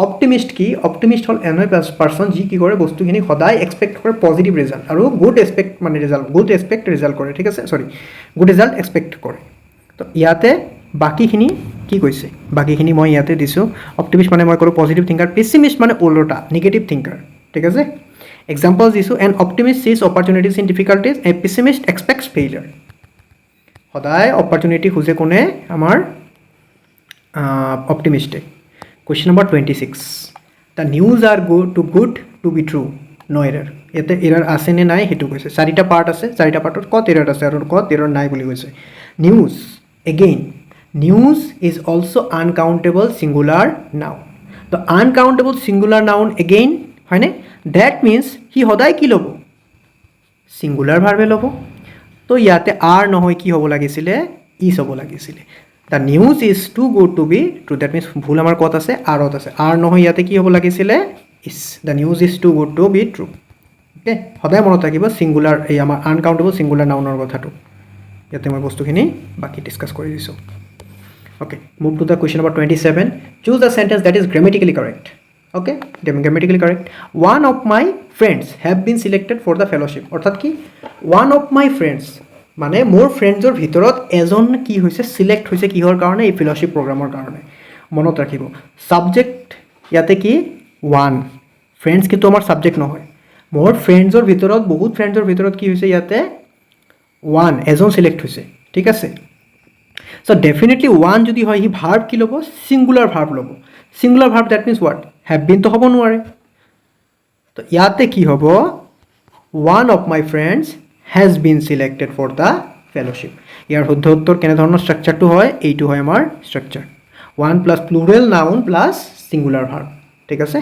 অপটিমিষ্ট কি অপটিমিষ্ট হ'ল এনে পাৰ্সন যি কি কৰে বস্তুখিনি সদায় এক্সপেক্ট কৰে পজিটিভ ৰিজাল্ট আৰু গুড এক্সপেক্ট ৰিজাল্ট কৰে ঠিক আছে সৰি গুড ৰিজাল্ট এক্সপেক্ট কৰে তো ইয়াতে বাকিখিনি কি কৈছে বাকিখিনি মই ইয়াতে দিছোঁ অপটিমিষ্ট মানে মই ক'লো পজিটিভ থিংকাৰ পেছিমিষ্ট মানে ওলোটা নেগেটিভ থিংকাৰ ঠিক আছে Examples is an optimist sees opportunities in difficulties, a pessimist expects failure. সদায় opportunity খুঁজে কোনে আমাৰ optimistic. Question number 26. The news are good to be true. No error. ইয়াতে error আছে নে নাই হেতু কৈছে চাৰিটা পাৰ্ট আছে চাৰিটা পাৰ্টত কত error আছে আৰু কত error নাই বুলি কৈছে news again news is also uncountable singular noun. The uncountable singular noun again হয়নে that means হি সদায় কি ল'ব সিঙ্গুলার ভার্বে ল'ব তো ইয়াতে আর নহয় কি হ'ব লাগিছিলে ইজ হ'ব লাগিছিলে the news is too good to be true that means ভুল আমাৰ কত আছে আৰত আছে আর নহয় ইয়াতে কি হ'ব লাগিছিলে is the news is too good to be true okay সদায় মনত ৰাখিব সিঙ্গুলাৰ এই আমাৰ আনকাউণ্টেবল সিঙ্গুলাৰ নাউনৰ কথাটো ইয়াতে মই বস্তুখিনি বাকি ডিসকাস কৰি দিছোঁ okay move to the question number 27 choose the sentence that is grammatically correct okay grammatically correct one of my friends have been selected for the fellowship অর্থাৎ কি one of my friends মানে মোৰ ফ্ৰেণ্ডছৰ ভিতৰত এজন কি হৈছে সিলেক্ট হৈছে কিহৰ কাৰণে এই ফেলোশ্বিপ প্ৰগ্ৰামৰ কাৰণে মনত ৰাখিব সাবজেক্ট ইয়াতে কি one ফ্ৰেণ্ডছ কিন্তু আমাৰ সাবজেক্ট নহয় মোৰ ফ্ৰেণ্ডছৰ ভিতৰত বহুত ফ্ৰেণ্ডছৰ ভিতৰত কি হৈছে ইয়াতে one এজন সিলেক্ট হৈছে ঠিক আছে সো ডেফিনেটলি one যদি হয় হি ভার্ব কি ল'ব সিঙ্গুলাৰ ভাৰ্ব ল'ব singular verb that means what have been তো হ'ব নোৱাৰে তো ইয়াতে কি হ'ব one of my friends has been selected for the fellowship ইয়াৰ শুদ্ধ উত্তৰ কেনে ধৰণৰ ষ্ট্ৰাকচাৰটো হয় এইটো হয় আমাৰ structure one plus plural noun plus singular verb ঠিক আছে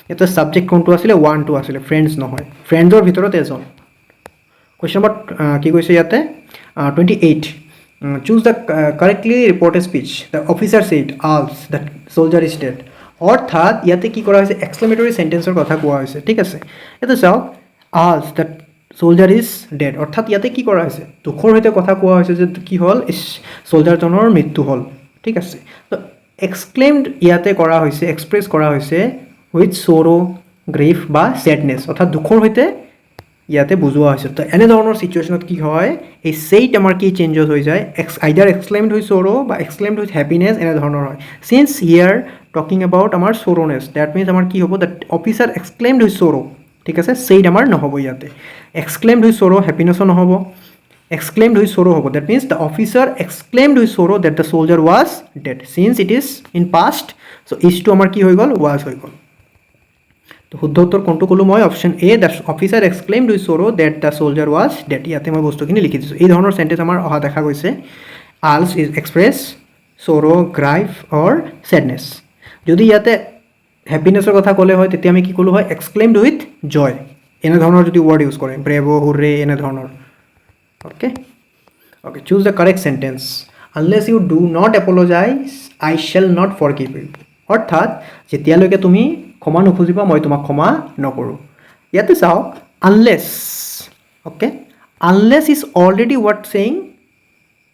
ইয়াতে সাবজেক্ট কোনটো আছিলে ওৱানটো আছিলে ফ্ৰেণ্ডছ নহয় ফ্ৰেণ্ডছৰ ভিতৰত এজন কুৱেশ্যন নম্বৰ কি কৈছে ইয়াতে 28 choose the correctly reported speech the officer said als the soldier is dead অৰ্থাৎ ইয়াতে কি কৰা হৈছে এক্সক্লেমেটৰী সেন্টেন্সৰ কথা কোৱা হৈছে ঠিক আছে এটা চাওক আজ দ্যাট সোলজাৰ ইজ ডেড অৰ্থাৎ ইয়াতে কি কৰা হৈছে দুখৰ সৈতে কথা কোৱা হৈছে যে কি হ'ল সোলজাৰজনৰ মৃত্যু হ'ল ঠিক আছে তো এক্সক্লেমড ইয়াতে কৰা হৈছে এক্সপ্ৰেছ কৰা হৈছে উইথ সৰো গ্ৰিফ বা স্যাডনেছ অৰ্থাৎ দুখৰ সৈতে ইয়াতে বুজোৱা হৈছে তো এনে ধৰণৰ সিচুৱেশ্যনত কি হয় এই সেইট আমাৰ কি চেঞ্জেছ হৈ যায় আইদাৰ এক্সক্লেমড উইথ সৰো বা এক্সক্লেমড উইথ হ্যাপিনেছ এনে ধৰণৰ হয় সিন্স হিয়াৰ টকিং এবাউট আমাৰ সৰোনেছ দ্যাট মিন্স আমাৰ কি হ'ব দ্যাট অফিচাৰ এক্সক্লেমড উইথ সৰো ঠিক আছে সেইট আমাৰ নহ'ব ইয়াতে এক্সক্লেমড উইথ সৰো হ্যাপিনেছো নহ'ব exclaimed with sorrow hobo that means the officer exclaimed with sorrow that the soldier was dead since it is in past so is to amar ki hoy gol was hoy gol to শুদ্ধ উত্তৰ কোনটো কলো মই option A the officer exclaimed with sorrow that the soldier was dead ইয়াতে মই বস্তুখিনি লিখি দিছো এই ধৰণৰ সেন্টেন্স আমাৰ অহা দেখা গৈছে als is express sorrow grief or sadness যদি ইয়াতে হ্যাপিনেছৰ কথা ক'লে হয় তেতিয়া আমি কি কলো হয় exclaimed with joy এনে ধৰণৰ যদি ওয়াৰ্ড ইউজ কৰে bravo hurray এনে ধৰণৰ okay choose the correct sentence unless you do not apologize I shall not forgive you অৰ্থাৎ যেতিয়ালৈকে তুমি ক্ষমা নুখুজিবা মই তোমাক ক্ষমা নকৰো ইয়াতে চাও unless okay unless is already what saying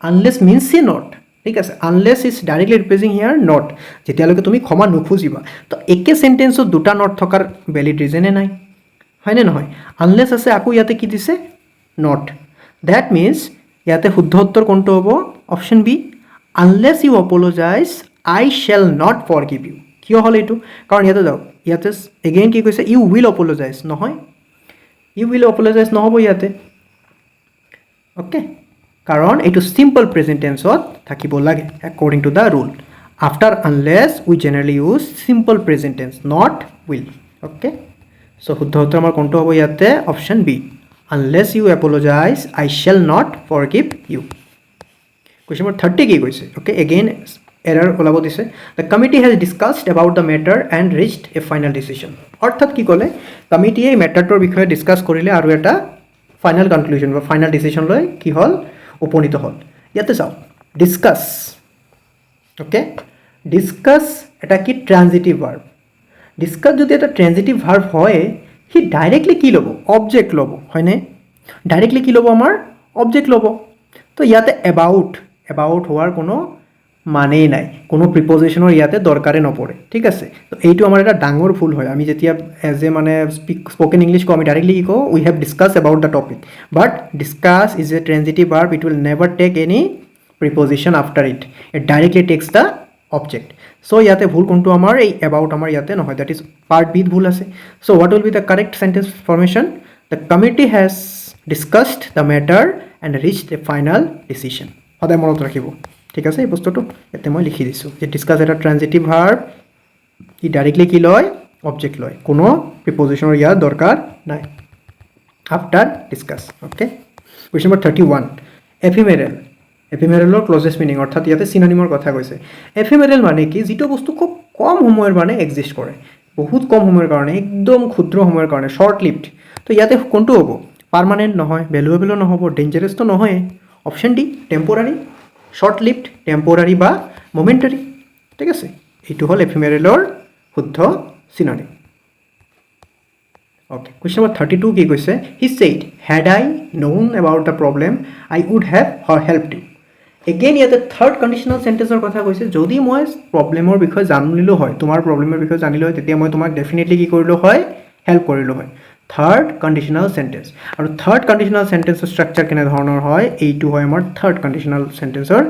unless means say not ঠিক আছে unless is directly replacing here not যেতিয়ালৈকে তুমি ক্ষমা নুখুজিবা তো একে সেন্টেন্সত দুটা নট থকাৰ ভ্যালিড ৰিজনে নাই হয়নে নহয় unless আছে আকৌ ইয়াতে কি দিছে not that means ইয়াতে শুদ্ধ উত্তৰ কোনটো হ'ব option B unless you apologize I shall not forgive you কিয় হল এটো কাৰণ ইয়াতে যাও ইয়াতে এগেইন কি কৈছে you will apologize নহয় you will apologize নহব ইয়াতে ওকে কাৰণ এটো সিম্পল প্ৰেজেন্ট টেন্সত থাকিব লাগে according to the rule after unless we generally use simple present tense not will okay so শুদ্ধ উত্তৰ আমাৰ কোনটো হ'ব ইয়াতে option B unless you apologize I shall not forgive you question number 30 কি কৈছে okay again error ওলাব দিছে the committee has discussed about the matter and reached a final decision অৰ্থাৎ কি ক'লে কমিটিয়ে এই ম্যাটাৰটোৰ বিষয়ে ডিসকাস কৰিলে আৰু এটা ফাইনাল কনক্লুজন বা ফাইনাল ডিসিশন লৈ কি হল উপনীত হল ইয়াতে চাও ডিসকাস okay ডিসকাস এটা কি ট্রানজিটিভ ভার্ব ডিসকাস যদি এটা ট্রানজিটিভ ভার্ব হয় হি ডাইরেক্টলি কি লব অবজেক্ট লব হয়নে ডাইরেক্টলি কি লব আমাৰ অবজেক্ট লব তো ইয়াতে about হোৱাৰ কোনো মানেই নাই কোনো প্ৰিপজিশনৰ ইয়াতে দৰকাৰে নপৰে ঠিক আছে তো এইটো আমাৰ এটা ডাঙৰ ভুল হয় আমি যেতিয়া এজ এ মানে স্পোকেন ইংলিশ কো আমি ডাইরেক্টলি কি কো we have discuss about the topic but discuss is a transitive verb it will never take any preposition after it directly takes the object so ইয়াতে ভুল কোনটো আমাৰ এই about আমাৰ ইয়াতে নহয় that is part b ভুল আছে so what will be the correct sentence formation the committee has discussed the matter and reached a final decision সদায় মনত ৰাখিব ঠিক আছে এই বস্তুটো এতে মই লিখি দিছো যে ডিসকাস এটা ট্রানজিটিভ ভার্ব ই ডাইরেক্টলি কি লয় অবজেক্ট লয় কোনো প্ৰিপজিশনৰ ইয়াৰ দৰকাৰ নাই after discuss okay question number 31 ephemeral এফিমেৰেলৰ ক্লোজেষ্ট meaning অৰ্থাৎ ইয়াতে সিনোনিমৰ কথা কৈছে এফিমেৰেল মানে কি যেটো বস্তু খুব কম সময়ৰ মানে এক্সিষ্ট কৰে বহুত কম সময়ৰ কাৰণে একদম ক্ষুদ্ৰ সময়ৰ কাৰণে শৰ্ট লিভড তো ইয়াতে কোনটো হ'ব পার্মানেন্ট নহয় ভ্যালুয়েবল নহব ডেঞ্জারাস তো নহয় option D temporary short lived temporary বা মোমেন্টারি ঠিক আছে এইটো হল এফিমেৰেলৰ শুদ্ধ সিনোনিম okay question number 32 কি কৈছে he said had I known about the problem I would have helped you again ইয়াতে থার্ড কন্ডিশনাল সেন্টেন্সৰ কথা কৈছে যদি মই প্ৰবলেমৰ বিষয়ে জানিলো হয় তোমাৰ প্ৰবলেমৰ বিষয়ে জানিলো হয় তেতিয়া মই তোমাক ডেফিনেটলি কি কৰিলো হয় হেল্প কৰিলো হয় থাৰ্ড কন্ডিশনাল সেন্টেন্স আৰু থাৰ্ড কন্ডিশনাল সেন্টেন্সৰ স্ট্ৰাকচাৰ কেনে ধৰণৰ হয় এইটো হয় আমাৰ থাৰ্ড কন্ডিশনাল সেন্টেন্সৰ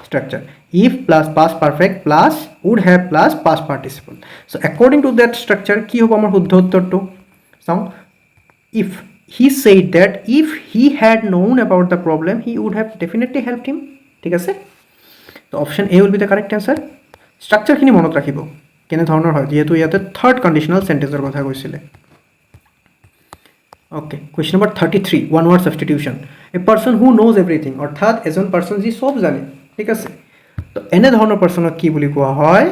structure if plus past perfect plus would have plus past participle so according to that structure কি হ'ব আমাৰ শুদ্ধ উত্তৰটো so if he said that if he had known about the problem he would have definitely helped him ঠিক আছে তো option A will be the correct answer structure খিনি মনত ৰাখিব কেনে ধৰণৰ হয় যেহেতু ইয়াতে থাৰ্ড কন্ডিশনাল সেন্টেন্সৰ কথা কৈছিলে okay question number 33 one word substitution a person who knows everything অৰ্থাৎ এজন পাৰসন যি সব জানে ঠিক আছে তো এনে ধৰণৰ পাৰসনক কি বুলি কোৱা হয়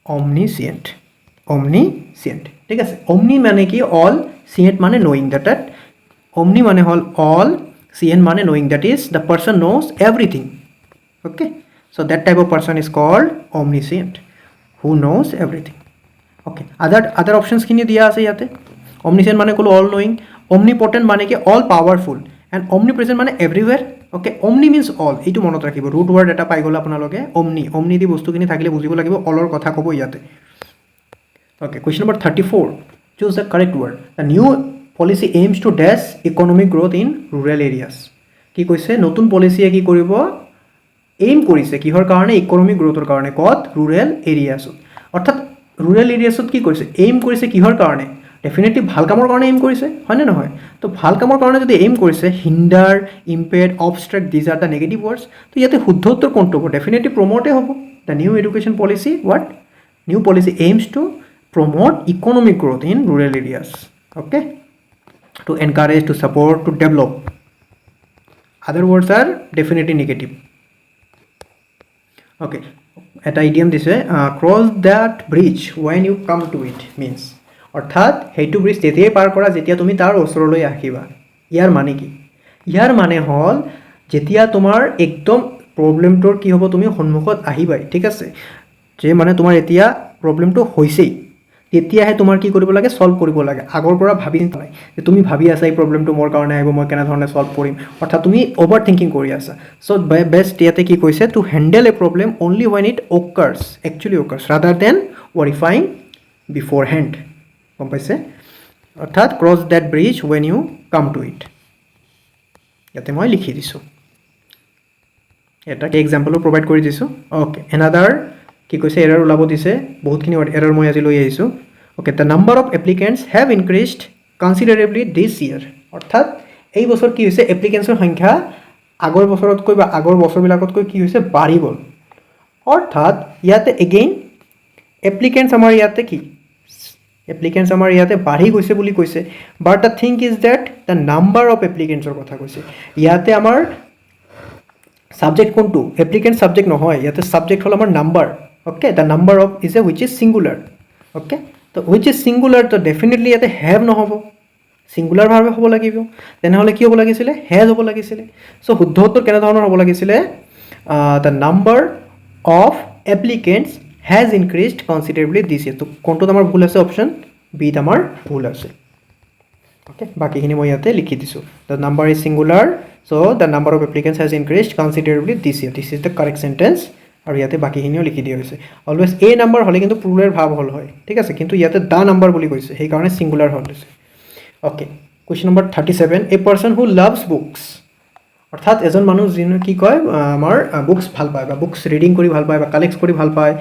omniscient ঠিক আছে omni মানে কি all scient মানে knowing that omni মানে হল all scient মানে knowing that is the person knows everything okay so that type of person is called omniscient who knows everything. Okay, other options খিনি দিয়া আছে ইয়াতে. Omniscient মানে ক'লো all knowing, omnipotent মানে কি all powerful, and omnipresent মানে everywhere. Okay, omni means all. এইটো মনত ৰাখিব, root word এটা পাই গ'ল আপোনালোকে, omni দি বস্তুখিনি থাকিলে বুজিব লাগিব allৰ কথা ক'ব ইয়াতে. Okay, question number 34. Choose the correct word. The new policy aims to dash economic growth in rural areas. কি কৈছে নতুন পলিচিয়ে কি কৰিব এইম কৰিছে কিহৰ কাৰণে ইকোনমিক গ্ৰোথৰ কাৰণে কত ৰুৰেল এৰিয়াছত অৰ্থাৎ ৰুৰেল এৰিয়াছত কি কৰিছে এইম কৰিছে কিহৰ কাৰণে ডেফিনেটলি ভাল কামৰ কাৰণে এইম কৰিছে হয় নে নহয় তো ভাল কামৰ কাৰণে যদি এইম কৰিছে হিন্ডাৰ ইম্পেড অবষ্ট্ৰাক্ট দিজ আৰ দ্য নেগেটিভ ওয়াৰ্ডস তো ইয়াতে শুদ্ধ উত্তৰ কোনটো হ'ব ডেফিনেটলি প্ৰমোটে হ'ব the new education policy what new policy aims to promote economic growth in rural areas, okay, to encourage, to support, to develop. Other words are definitely negative. Okay, at idiom this way, cross that bridge when you come to it means অর্থাৎ হেইটো bridge তেতিয়াই পাৰ কৰা যেতিয়া তুমি তাৰ ওচৰলৈ আহিবা ইয়াৰ মানে কি ইয়াৰ মানে হল যেতিয়া তোমাৰ একদম প্ৰবলেমটোৰ কি হ'ব তুমি সন্মুখত আহিবাই ঠিক আছে যে মানে তোমাৰ এতিয়া প্ৰবলেমটো হৈছেই তেতিয়াহে তোমাৰ কি কৰিব লাগে সলভ কৰিব লাগে আগৰ পৰা ভাবি নাই যে তুমি ভাবি আছা এই প্ৰবলেমটো মোৰ কাৰণে আহিব মই কেনে ধৰণে সলভ কৰিম অৰ্থাৎ তুমি ওভাৰ থিংকিং কৰি আছা সো বেষ্ট ইয়াতে কি কৈছে to handle A problem only when it occurs actually occurs rather than verifying beforehand গম পাইছে অৰ্থাৎ cross that bridge when you come to it ইয়াতে মই লিখি দিছো এটা এক্সাম্পল প্ৰভাইড কৰি দিছো ওকে another কি কৈছে এৰৰ ওলাব দিছে বহুতখিনি এৰৰ মই আজি লৈ আহিছো okay the number of applicants have increased considerably this year অৰ্থাৎ এই বছৰ কি হৈছে এপ্লিকেন্টৰ সংখ্যা আগৰ বছৰতকৈ বা আগৰ বছৰবিলাকতকৈ কি হৈছে বাঢ়ি গ'ল অৰ্থাৎ ইয়াতে এগেইন এপ্লিকেন্টস আমাৰ ইয়াতে কি এপ্লিকেন্টস আমাৰ ইয়াতে বাঢ়ি গৈছে বুলি কৈছে but the thing is that the number of এপ্লিকেন্টছৰ কথা কৈছে ইয়াতে আমাৰ সাবজেক্ট কোনটো এপ্লিকেন্ট সাবজেক্ট নহয় ইয়াতে সাবজেক্ট হল আমাৰ number okay the number of is a which is singular okay so which is singular to definitely yate have no hobo singular bharbe hobo lagibo tenhole ki hobo lagisile has hobo lagisile so শুদ্ধ উত্তৰ কেনে ধৰণৰ হ'ব লাগিছিলে the number of applicants has increased considerably this year তো কোনটো আমাৰ ভুল আছে অপচন বি আমাৰ ভুল আছে okay বাকি খিনি মই ইয়াতে লিখি দিছো the number is singular so the number of applicants has increased considerably this year this is the correct sentence আৰু ইয়াতে বাকিখিনিও লিখি দিয়া হৈছে অলৱেজ এ নাম্বাৰ হলে কিন্তু প্লুৰাল ভাব হল হয় ঠিক আছে কিন্তু ইয়াতে দা নাম্বাৰ বুলি কৈছে সেই কাৰণে সিঙ্গুলাৰ হল হৈছে okay question number 37 A person who loves books অৰ্থাৎ এজন মানুহ যিনে কি কয় আমাৰ বুকস ভাল পায় বা বুকস ৰিডিং কৰি ভাল পায় বা কালেক্ট কৰি ভাল পায়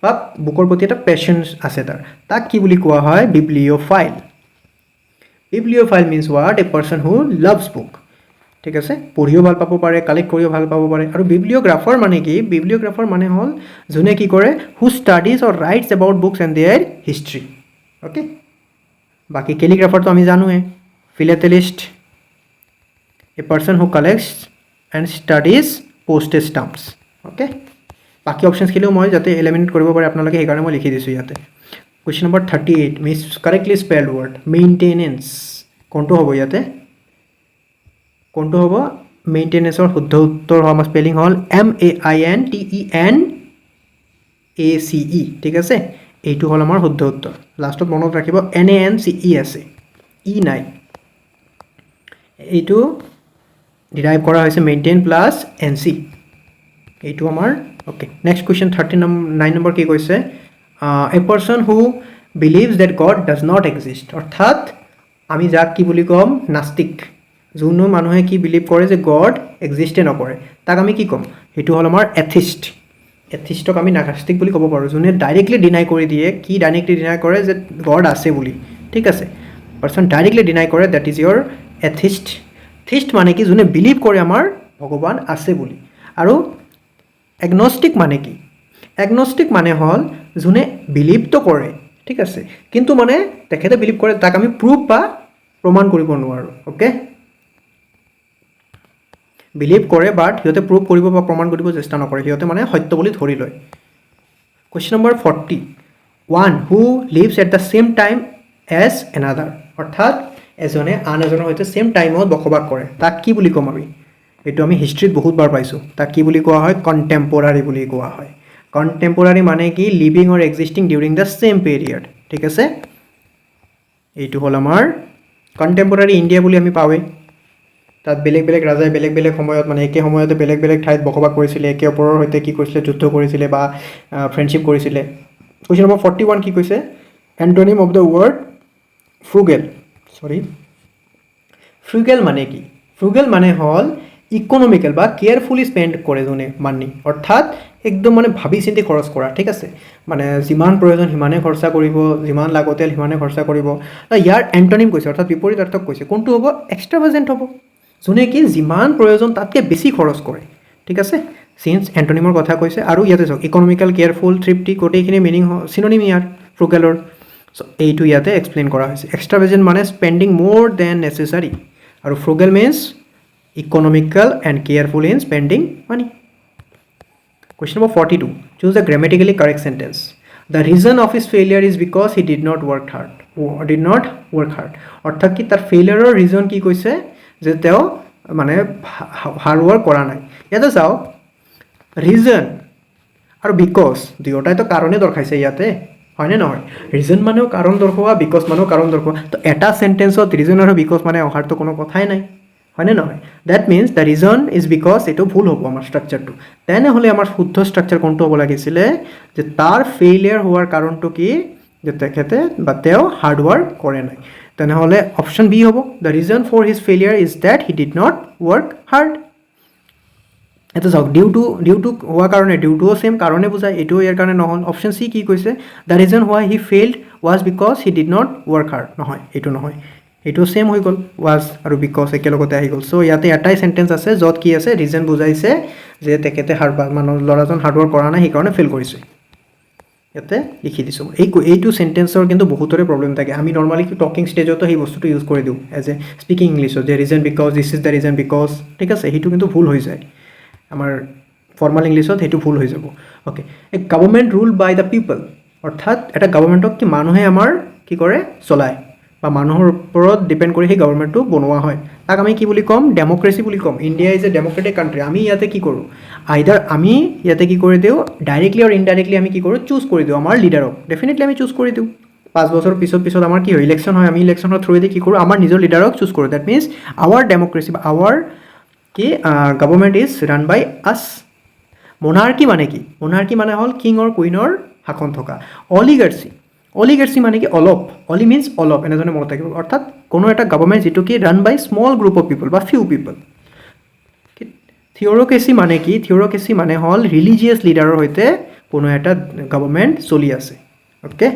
বা বুকৰ প্ৰতি এটা পেশনস আছে তাক কি বুলি কোৱা হয় bibliophile bibliophile means what a person who loves book ঠিক আছে পঢ়িও ভাল পাব পাৰে কালেক্ট কৰিও ভাল পাব পাৰে আৰু বিব্লিওগ্ৰাফাৰ মানে কি বিব্লিওগ্ৰাফাৰ মানে হল যোনে কি কৰে who studies or writes about books and their history okay বাকি কেলিগ্ৰাফাৰ তো আমি জানোৱে philatelist a person who collects and studies postage stamps okay বাকি অপশনস খিনিও মই যাতে এলিমিনেট কৰিব পাৰে আপোনালোকে এই কাৰণে মই লিখি দিছো ইয়াতে question number 38 miss correctly spelled word maintenance কোনটো হ'ব ইয়াতে কোনটো হ'ব মেইনটেনেন্সৰ শুদ্ধ উত্তৰ আমাৰ স্পেলিং হল MAINTENACE ঠিক আছে এইটো হল আমাৰ শুদ্ধ উত্তৰ লাষ্টত মনত ৰাখিব NANCE আছে ই নাই এইটো ডিৰাইভ কৰা হৈছে মেইনটেইন প্লাস NC এইটো আমাৰ ওকে নেক্সট কোৱেশ্চন 39 নম্বৰ কি কৈছে a person who believes that God does not exist অৰ্থাৎ আমি যাক কি বুলি কম নাস্তিক যোনো মানুহে কি বিলিভ কৰে যে গড এক্সিষ্টে নকৰে তাক আমি কি কম হেতু হল আমাৰ এথিষ্ট এথিষ্টক আমি নাস্তিক বুলি ক'ব পাৰো যোনে ডাইৰেক্টলি ডিনাই কৰি দিয়ে কি ডাইৰেক্টলি ডিনাই কৰে যে গড আছে বুলি ঠিক আছে পাৰসন ডাইৰেক্টলি ডিনাই কৰে দ্যাট ইজ ইয়োৰ এথিষ্ট থিষ্ট মানে কি যোনে বিলিভ কৰে আমাৰ ভগৱান আছে বুলি আৰু এগনস্টিক মানে কি এগনস্টিক মানে হল যোনে বিলিভ তো কৰে ঠিক আছে কিন্তু মানে তেখেতে বিলিভ কৰে তাক আমি প্ৰুফ বা প্ৰমাণ কৰিব নোৱাৰো ওকে বিলিভ কৰে বাট হিয়তে প্ৰুফ কৰিব বা প্ৰমাণ কৰিব চেষ্টা নকৰে হিয়তে মানে সত্য বুলি ধৰি লয় question number 40 one who lives at the same time as another অৰ্থাৎ এজনে আন এজনৰ সৈতে সেম টাইমত বসবাস কৰে তাক কি বুলি কম আমি এটো আমি হিষ্ট্ৰীত বহুত বাৰ পাইছো তাক কি বুলি কোৱা হয় কন্টেম্পৰাৰী বুলি কোৱা হয় কণ্টেম্পৰাৰী মানে কি living or existing during the same period ঠিক আছে এইটো হ'ল আমাৰ কণ্টেম্পৰাৰী ইণ্ডিয়া বুলি আমি পাওঁৱেই তাত বেলেগ বেলেগ ৰাজাই বেলেগ বেলেগ সময়ত মানে একে সময়তে বেলেগ বেলেগ ঠাইত বসবাস কৰিছিলে একে অপৰৰ সৈতে কি কৰিছিলে যুদ্ধ কৰিছিলে বা ফ্ৰেণ্ডশ্বিপ কৰিছিলে কুৱেশ্যন নম্বৰ 41 কি কৈছে এণ্টনিম অফ দ্য ৱৰ্ড ফ্ৰুগেল ফ্ৰুগেল মানে কি ফ্ৰুগেল মানে হ'ল ইকনমিকেল বা কেয়াৰফুলি স্পেণ্ড কৰে যোনে মানি অৰ্থাৎ একদম মানে ভাবি চিন্তি খৰচ কৰা ঠিক আছে মানে যিমান প্ৰয়োজন সিমানে খৰচা কৰিব যিমান লাগতিয়াল সিমানে খৰচা কৰিব ইয়াৰ এণ্টনিম কৈছে অৰ্থাৎ বিপৰীতাৰ্থক কৈছে কোনটো হ'ব এক্সট্ৰাভাজেণ্ট হ'ব যোনে কি যিমান প্ৰয়োজন তাতকৈ বেছি খৰচ কৰে ঠিক আছে চিন্স এণ্টনিমৰ কথা কৈছে আৰু ইয়াতে চাওক ইকনমিকেল কেয়াৰফুল তৃপ্তি গোটেইখিনি মিনিং চিননিম ইয়াৰ ফ্ৰুগেলৰ চ' এইটো ইয়াতে এক্সপ্লেইন কৰা হৈছে এক্সট্ৰাভাজেণ্ট মানে স্পেণ্ডিং মোৰ দেন নেচেচাৰী আৰু frugal means economical and careful in spending money Question number 42. Choose a grammatically correct sentence. The reason of his failure is because he did not work hard. অর্থাৎ কি তার ফেইলিয়ৰৰ region কি কৈছে যে তেওঁ মানে হাৰ্ড ৱৰ্ক কৰা নাই ইয়াতে চাওক ৰিজন আৰু বিকজ দুয়োটাই তো কাৰণে দৰ্শাইছে ইয়াতে হয়নে নহয় ৰিজন মানেও কাৰণ দৰ্শোৱা বিকজ মানেও কাৰণ দৰ্শোৱা তো এটা সেন্টেন্সত ৰিজন আৰু বিকজ মানে অহাৰ তো কোনো কথাই নাই হয়নে নহয় that means the reason is because এইটো ভুল হ'ব আমাৰ ষ্ট্ৰাকচাৰটো তেনেহ'লে আমাৰ শুদ্ধ ষ্ট্ৰাকচাৰ কোনটো হ'ব লাগিছিলে যে তাৰ ফেইলিয়াৰ হোৱাৰ কাৰণটো কি যে তেখেতে বা তেওঁ হাৰ্ড ৱৰ্ক কৰে নাই তেনেহ'লে অপশ্যন বি হ'ব the reason for his failure is that he did not work hard এটা চাওক ডিউ টু হোৱাৰ কাৰণে ডিউটোও ছেম কাৰণে বুজায় এইটোও ইয়াৰ কাৰণে নহ'ল অপশ্যন চি কি কৈছে the reason why he failed was because he did not work hard নহয় এইটো নহয় এইটো ছেম হৈ গ'ল ৱাজ আৰু বিকজ একেলগতে আহি গ'ল চ' ইয়াতে এটাই চেণ্টেন্স আছে য'ত কি আছে ৰিজন বুজাইছে যে তেখেতে ল'ৰাজন হাৰ্ডৱৰ্ক কৰা নাই সেইকাৰণে ফেইল কৰিছে ইয়াতে লিখি দিছোঁ এইটো চেণ্টেন্সৰ কিন্তু বহুতৰে প্ৰব্লেম থাকে আমি নৰ্মেলি টকিং ষ্টেজতো সেই বস্তুটো ইউজ কৰি দিওঁ এজ এ স্পিকিং ইংলিছত যে reason because this is the reason because ঠিক আছে সেইটো কিন্তু ভুল হৈ যায় আমাৰ ফৰ্মেল ইংলিছত সেইটো ভুল হৈ যাব okay a government rule by the people অৰ্থাৎ এটা গভৰ্ণমেণ্টক কি মানুহে আমাৰ কি কৰে চলায় বা মানুহৰ ওপৰত ডিপেণ্ড কৰি সেই গভৰ্ণমেণ্টটো বনোৱা হয় তাক আমি কি বুলি ক'ম ডেম'ক্ৰেচি বুলি ক'ম India is a Democratic country আমি ইয়াতে কি কৰোঁ আইদাৰ আমি ইয়াতে কি কৰি দিওঁ ডাইৰেক্টলি আৰু ইনডাইৰেক্টলি আমি কি কৰোঁ চুজ কৰি দিওঁ আমাৰ লিডাৰক ডেফিনেটলি আমি চুজ কৰি দিওঁ 5 বছৰ পিছত আমাৰ কি হয় ইলেকশ্যন হয় আমি ইলেকশ্যনৰ থ্ৰুৱেদি কি কৰোঁ আমাৰ নিজৰ লিডাৰক চুজ কৰোঁ ডেট মিনছ আৱাৰ ডেম'ক্ৰেচি বা আৱাৰ কি গভৰ্ণমেণ্ট ইজ ৰান বাই আছ মনাৰ্কি মানে কি মনাৰ্কি মানে হ'ল কিং অৰ কুইনৰ শাসন থকা অলিগাৰ্চি মানে কি অলপ অলি মিনছ অলপ এনেধৰণে মনত থাকিব অৰ্থাৎ কোনো এটা গভৰ্ণমেণ্ট যিটো কি run by small group of people বা ফিউ পিপল থিঅ'ৰ'কেচি মানে কি থিঅ'ৰ'কেচি মানে হ'ল ৰিলিজিয়াছ লিডাৰৰ সৈতে কোনো এটা গভৰ্ণমেণ্ট চলি আছে okay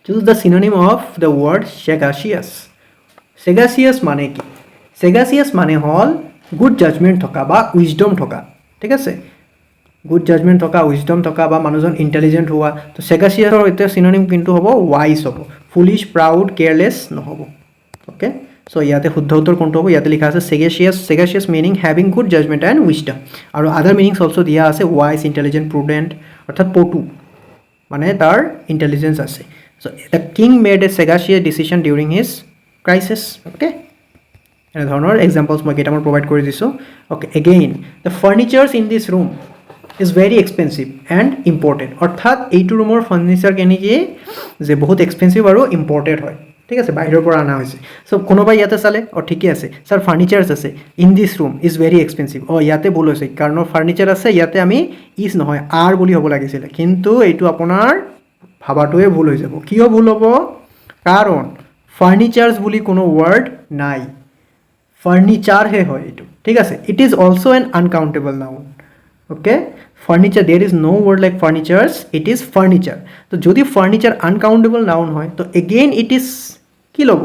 choose the synonym of the word sagacious মানে কি চেগাচিয়াছ মানে হ'ল গুড জাজমেণ্ট থকা বা উইজডম থকা ঠিক আছে গুড জাজমেণ্ট থকা উইজডম থকা বা মানুহজন ইণ্টেলিজেণ্ট হোৱা তো চেগাচিয়াছৰ সৈতে চিননিম কিন্তু হ'ব ৱাইজ হ'ব ফুলিছ প্ৰাউড কেয়াৰলেছ নহ'ব অ'কে চ' ইয়াতে শুদ্ধ উত্তৰ কোনটো হ'ব ইয়াতে লিখা আছে sagacious meaning having good judgement and wisdom আৰু আদাৰ মিনিংছ অলছ' দিয়া আছে ৱাইজ ইণ্টেলিজেণ্ট প্ৰুডেণ্ট অৰ্থাৎ পটু মানে তাৰ ইণ্টেলিজেঞ্চ আছে so' the king made a sagacious decision during his crisis okay এনেধৰণৰ এক্সাম্পলছ মই কেইটামান প্ৰভাইড কৰি দিছোঁ okay again the furnitures in this room is very expensive and important অৰ্থাৎ এইটো ৰুমৰ ফাৰ্নিচাৰ কেনেকৈ যে বহুত এক্সপেঞ্চিভ আৰু ইম্পৰ্টেণ্ট হয় ঠিক আছে বাহিৰৰ পৰা অনা হৈছে চ' কোনোবাই ইয়াতে চালে ঠিকে আছে ছাৰ ফাৰ্নিচাৰ্ছ আছে in this room is very expensive ইয়াতে ভুল হৈছে কাৰণ ফাৰ্নিচাৰ আছে ইয়াতে আমি ইজ নহয় আৰ বুলি হ'ব লাগিছিলে কিন্তু এইটো আপোনাৰ ভাবাটোৱে ভুল হৈ যাব কিয় ভুল হ'ব কাৰণ ফাৰ্নিচাৰ্ছ বুলি কোনো ৱৰ্ড নাই ফাৰ্নিচাৰহে হয় এইটো ঠিক আছে it is also' an uncountable noun okay furniture there is no' word like furnitures it is furniture তো যদি ফাৰ্নিচাৰ আনকাউণ্টেবল নাউন হয় তো এগেইন ইট ইজ কি ল'ব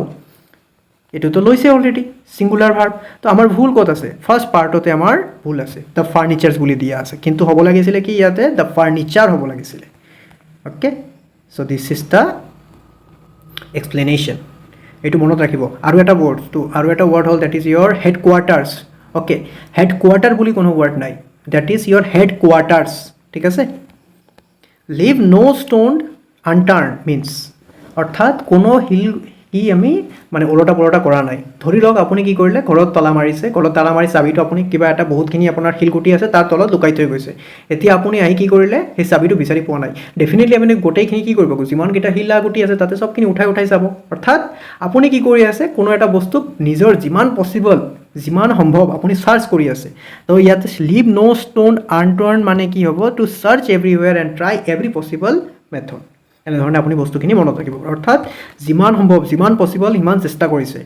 এইটোতো লৈছে অলৰেডি ছিংগুলাৰ ভাৰ্ব তো আমাৰ ভুল ক'ত আছে ফাৰ্ষ্ট পাৰ্টতে আমাৰ ভুল আছে দ্য ফাৰ্নিচাৰ্ছ বুলি দিয়া আছে কিন্তু হ'ব লাগিছিলে কি ইয়াতে দ্য ফাৰ্নিচাৰ হ'ব লাগিছিলে okay so' this is the explanation এইটো মনত ৰাখিব আৰু এটা ৱৰ্ড হ'ল that is your headquarters okay head quarter বুলি কোনো ৱৰ্ড নাই that is your headquarters ঠিক আছে leave no' stone unturned means অৰ্থাৎ কোনো কি আমি মানে ওলটা পলটা কৰা নাই ধৰি লওক আপুনি কি কৰিলে ঘৰত তালা মাৰিছে ঘৰত তালা মাৰি চাবিটো আপুনি কিবা এটা বহুতখিনি আপোনাৰ শিলগুটি আছে তাৰ তলত লুকাই থৈ গৈছে এতিয়া আপুনি আহি কি কৰিলে সেই চাবিটো বিচাৰি পোৱা নাই ডেফিনেটলি আপুনি গোটেইখিনি কি কৰিব যিমানকেইটা শিলা গুটি আছে তাতে সবখিনি উঠাই চাব অৰ্থাৎ আপুনি কি কৰি আছে কোনো এটা বস্তুক নিজৰ যিমান পসিবল যিমান সম্ভৱ আপুনি সাৰ্চ কৰি আছে তো ইয়াতে লিভ নো স্টোন আনটাৰ্ন মানে কি হ'ব to search everywhere and try every possible method এনেধৰণে আপুনি বস্তুখিনি মনত ৰাখিব অৰ্থাৎ যিমান সম্ভৱ যিমান পসিবল সিমান চেষ্টা কৰিছে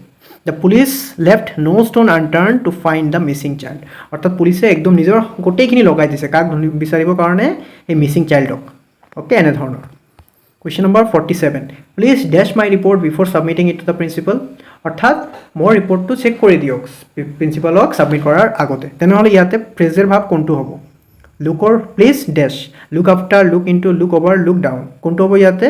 the police left no stone unturned to find the missing child অৰ্থাৎ পুলিচে একদম নিজৰ গোটেইখিনি লগাই দিছে কাক বিচাৰিবৰ কাৰণে এই মিচিং চাইল্ডক অ'কে এনেধৰণৰ question number 47 please dash my report before submitting it to the principal অৰ্থাৎ মোৰ ৰিপৰ্টটো চেক কৰি দিয়ক প্ৰিন্সিপালক ছাবমিট কৰাৰ আগতে তেনেহ'লে ইয়াতে ফ্ৰেজৰ ভাৱ কোনটো হ'ব লুকৰ please dash look after look into look over look down কোনটো হ'ব ইয়াতে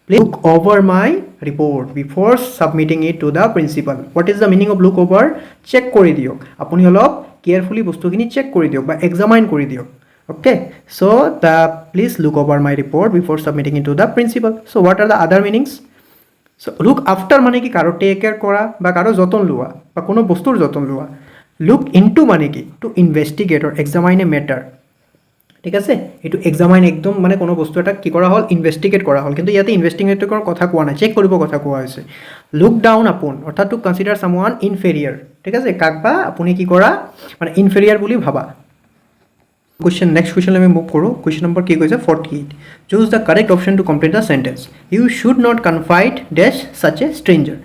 please look over my report before submitting it to the principal what is the meaning of look over check কৰি দিয়ক আপুনি অলপ কেয়াৰফুলি বস্তুখিনি চেক কৰি দিয়ক বা এক্সামাইন কৰি দিয়ক okay so the please look over my report before submitting it to the principal so what are the other meanings so look after মানে কি কারো টেক কেয়ার করা বা কারো যতন লোৱা বা কোনো বস্তুৰ যতন লোৱা look into মানে কি to investigate or examine a matter ঠিক আছে এটো এক্সামাইন একদম মানে কোনো বস্তু এটা কি কৰা হল ইনভেস্টিগেট কৰা হল কিন্তু ইয়াতে ইনভেস্টিগেট কৰাৰ কথা কোৱা নাই চেক কৰিব কথা কোৱা হৈছে লুক ডাউন আপন অৰ্থাৎ টু কনসিডাৰ সামওয়ান ইনফেৰিয়ৰ ঠিক আছে কাকবা আপুনি কি কৰা মানে ইনফেৰিয়ৰ বুলি ভাবা Question next question let me move koro question number ki koise 48 choose the correct option to complete the sentence you should not confide dash such a stranger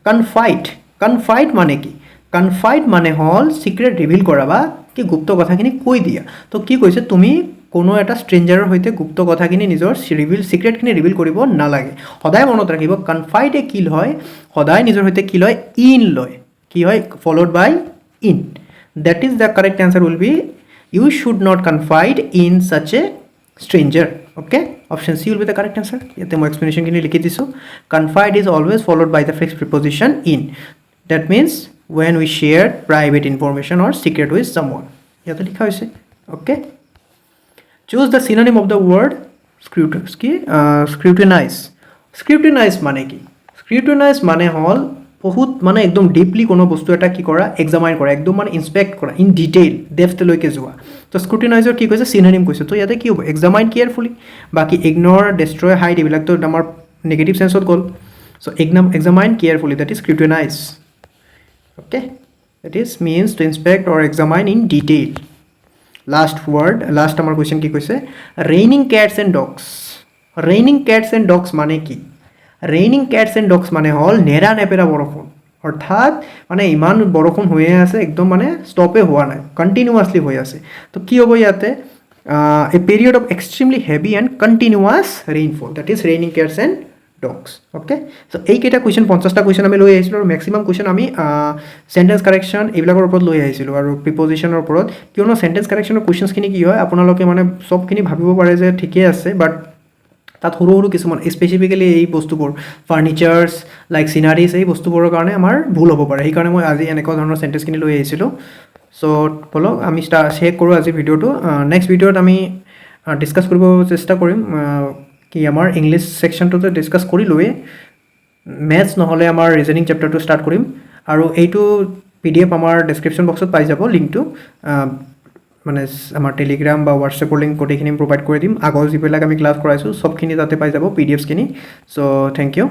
confide mane ki confide mane hol secret reveal kora ba ki gupto kotha kini koi dia to ki koise tumi কোনো এটা স্ট্ৰেঞ্জাৰৰ হৈতে গুপ্ত কথাখিনি নিজৰ reveal সিক্ৰেটখিনি reveal কৰিব নালাগে সদায় মনত ৰাখিব confide এ কিল হয় সদায় নিজৰ হৈতে কি লয় ইন লয় কি হয় followed by in that is the correct answer will be you should not confide in such a stranger okay option C will be the correct answer yate mo explanation kini likhi disu confide is always followed by the fixed preposition in that means when we share private information or secret with someone yate likha hoise okay choose the synonym of the word scrutinize mane ki scrutinize mane hol বহুত মানে একদম deeply কোনো বস্তু এটা কি কৰা examine কৰা একদম মানে ইনস্পেক্ট কৰা ইন ডিটেইল ডেপথ লৈকে যোৱা তো স্ক্ৰুটিনাইজৰ কি কৈছে সিনোনিম কৈছে তো ইয়াতে কি হ'ব এক্সামাইন কেয়াৰফুলি বাকি ইগনোৰ ডেষ্ট্ৰয় হাইড এইবিলাক তো আমাৰ নেগেটিভ সেন্সত গ'ল so examine carefully that is scrutinize okay that is means to inspect or examine in detail last আমাৰ কোৱেশ্চন কি কৈছে ৰেইনিং ক্যাটস এণ্ড ডগস মানে কি ৰেইনিং ক্যাটস এণ্ড ডগস মানে হল নেৰা নেপেৰা বৰষুণ অৰ্থাৎ মানে ইমান বৰষুণ হৈয়ে আছে একদম মানে ষ্টপে হোৱা নাই কন্টিনিউয়াছলি হৈ আছে তো কি হ'ব ইয়াতে a period of extremely heavy and continuous rainfall that is raining cats and dogs okay so এইকেইটা কুৱেশ্যন 50টা কুৱেশ্যন আমি লৈ আহিছিলোঁ আৰু মেক্সিমাম কুৱেশ্যন আমি সেন্টেন্স কাৰেকশ্যন এইবিলাকৰ ওপৰত লৈ আহিছিলোঁ আৰু প্ৰিপজিশ্যনৰ ওপৰত কিয়নো সেন্টেন্স কাৰেকশ্যনৰ কুৱেশ্যনছখিনি কি হয় আপোনালোকে মানে সবখিনি ভাবিব পাৰে যে ঠিকে আছে বাট তাত সৰু সৰু কিছুমান স্পেচিফিকেলি এই বস্তুবোৰ ফাৰ্নিচাৰ্ছ লাইক সিনাৰিজ এই বস্তুবোৰৰ কাৰণে আমাৰ ভুল হ'ব পাৰে সেইকাৰণে মই আজি এনেকুৱা ধৰণৰ সেন্টেন্সখিনি লৈ আহিছিলোঁ সো বলক আমি শেষ কৰোঁ আজি ভিডিঅ'টো নেক্সট ভিডিঅ'ত আমি ডিছকাছ কৰিব চেষ্টা কৰিম কি আমাৰ ইংলিছ ছেকশ্যনটোতে ডিছকাছ কৰিলোৱে মেথছ নহ'লে আমাৰ ৰিজনিং চেপ্টাৰটো ষ্টাৰ্ট কৰিম আৰু এইটো PDF আমাৰ ডেছক্ৰিপশ্যন বক্সত পাই যাব লিংকটো মানে আমাৰ টেলিগ্ৰাম বা হোৱাটছএপৰ লিংক গোটেইখিনি প্ৰভাইড কৰি দিম আগৰ যিবিলাক আমি ক্লাছ কৰাইছোঁ সবখিনি তাতে পাই যাব PDFছখিনি সো থেংক ইউ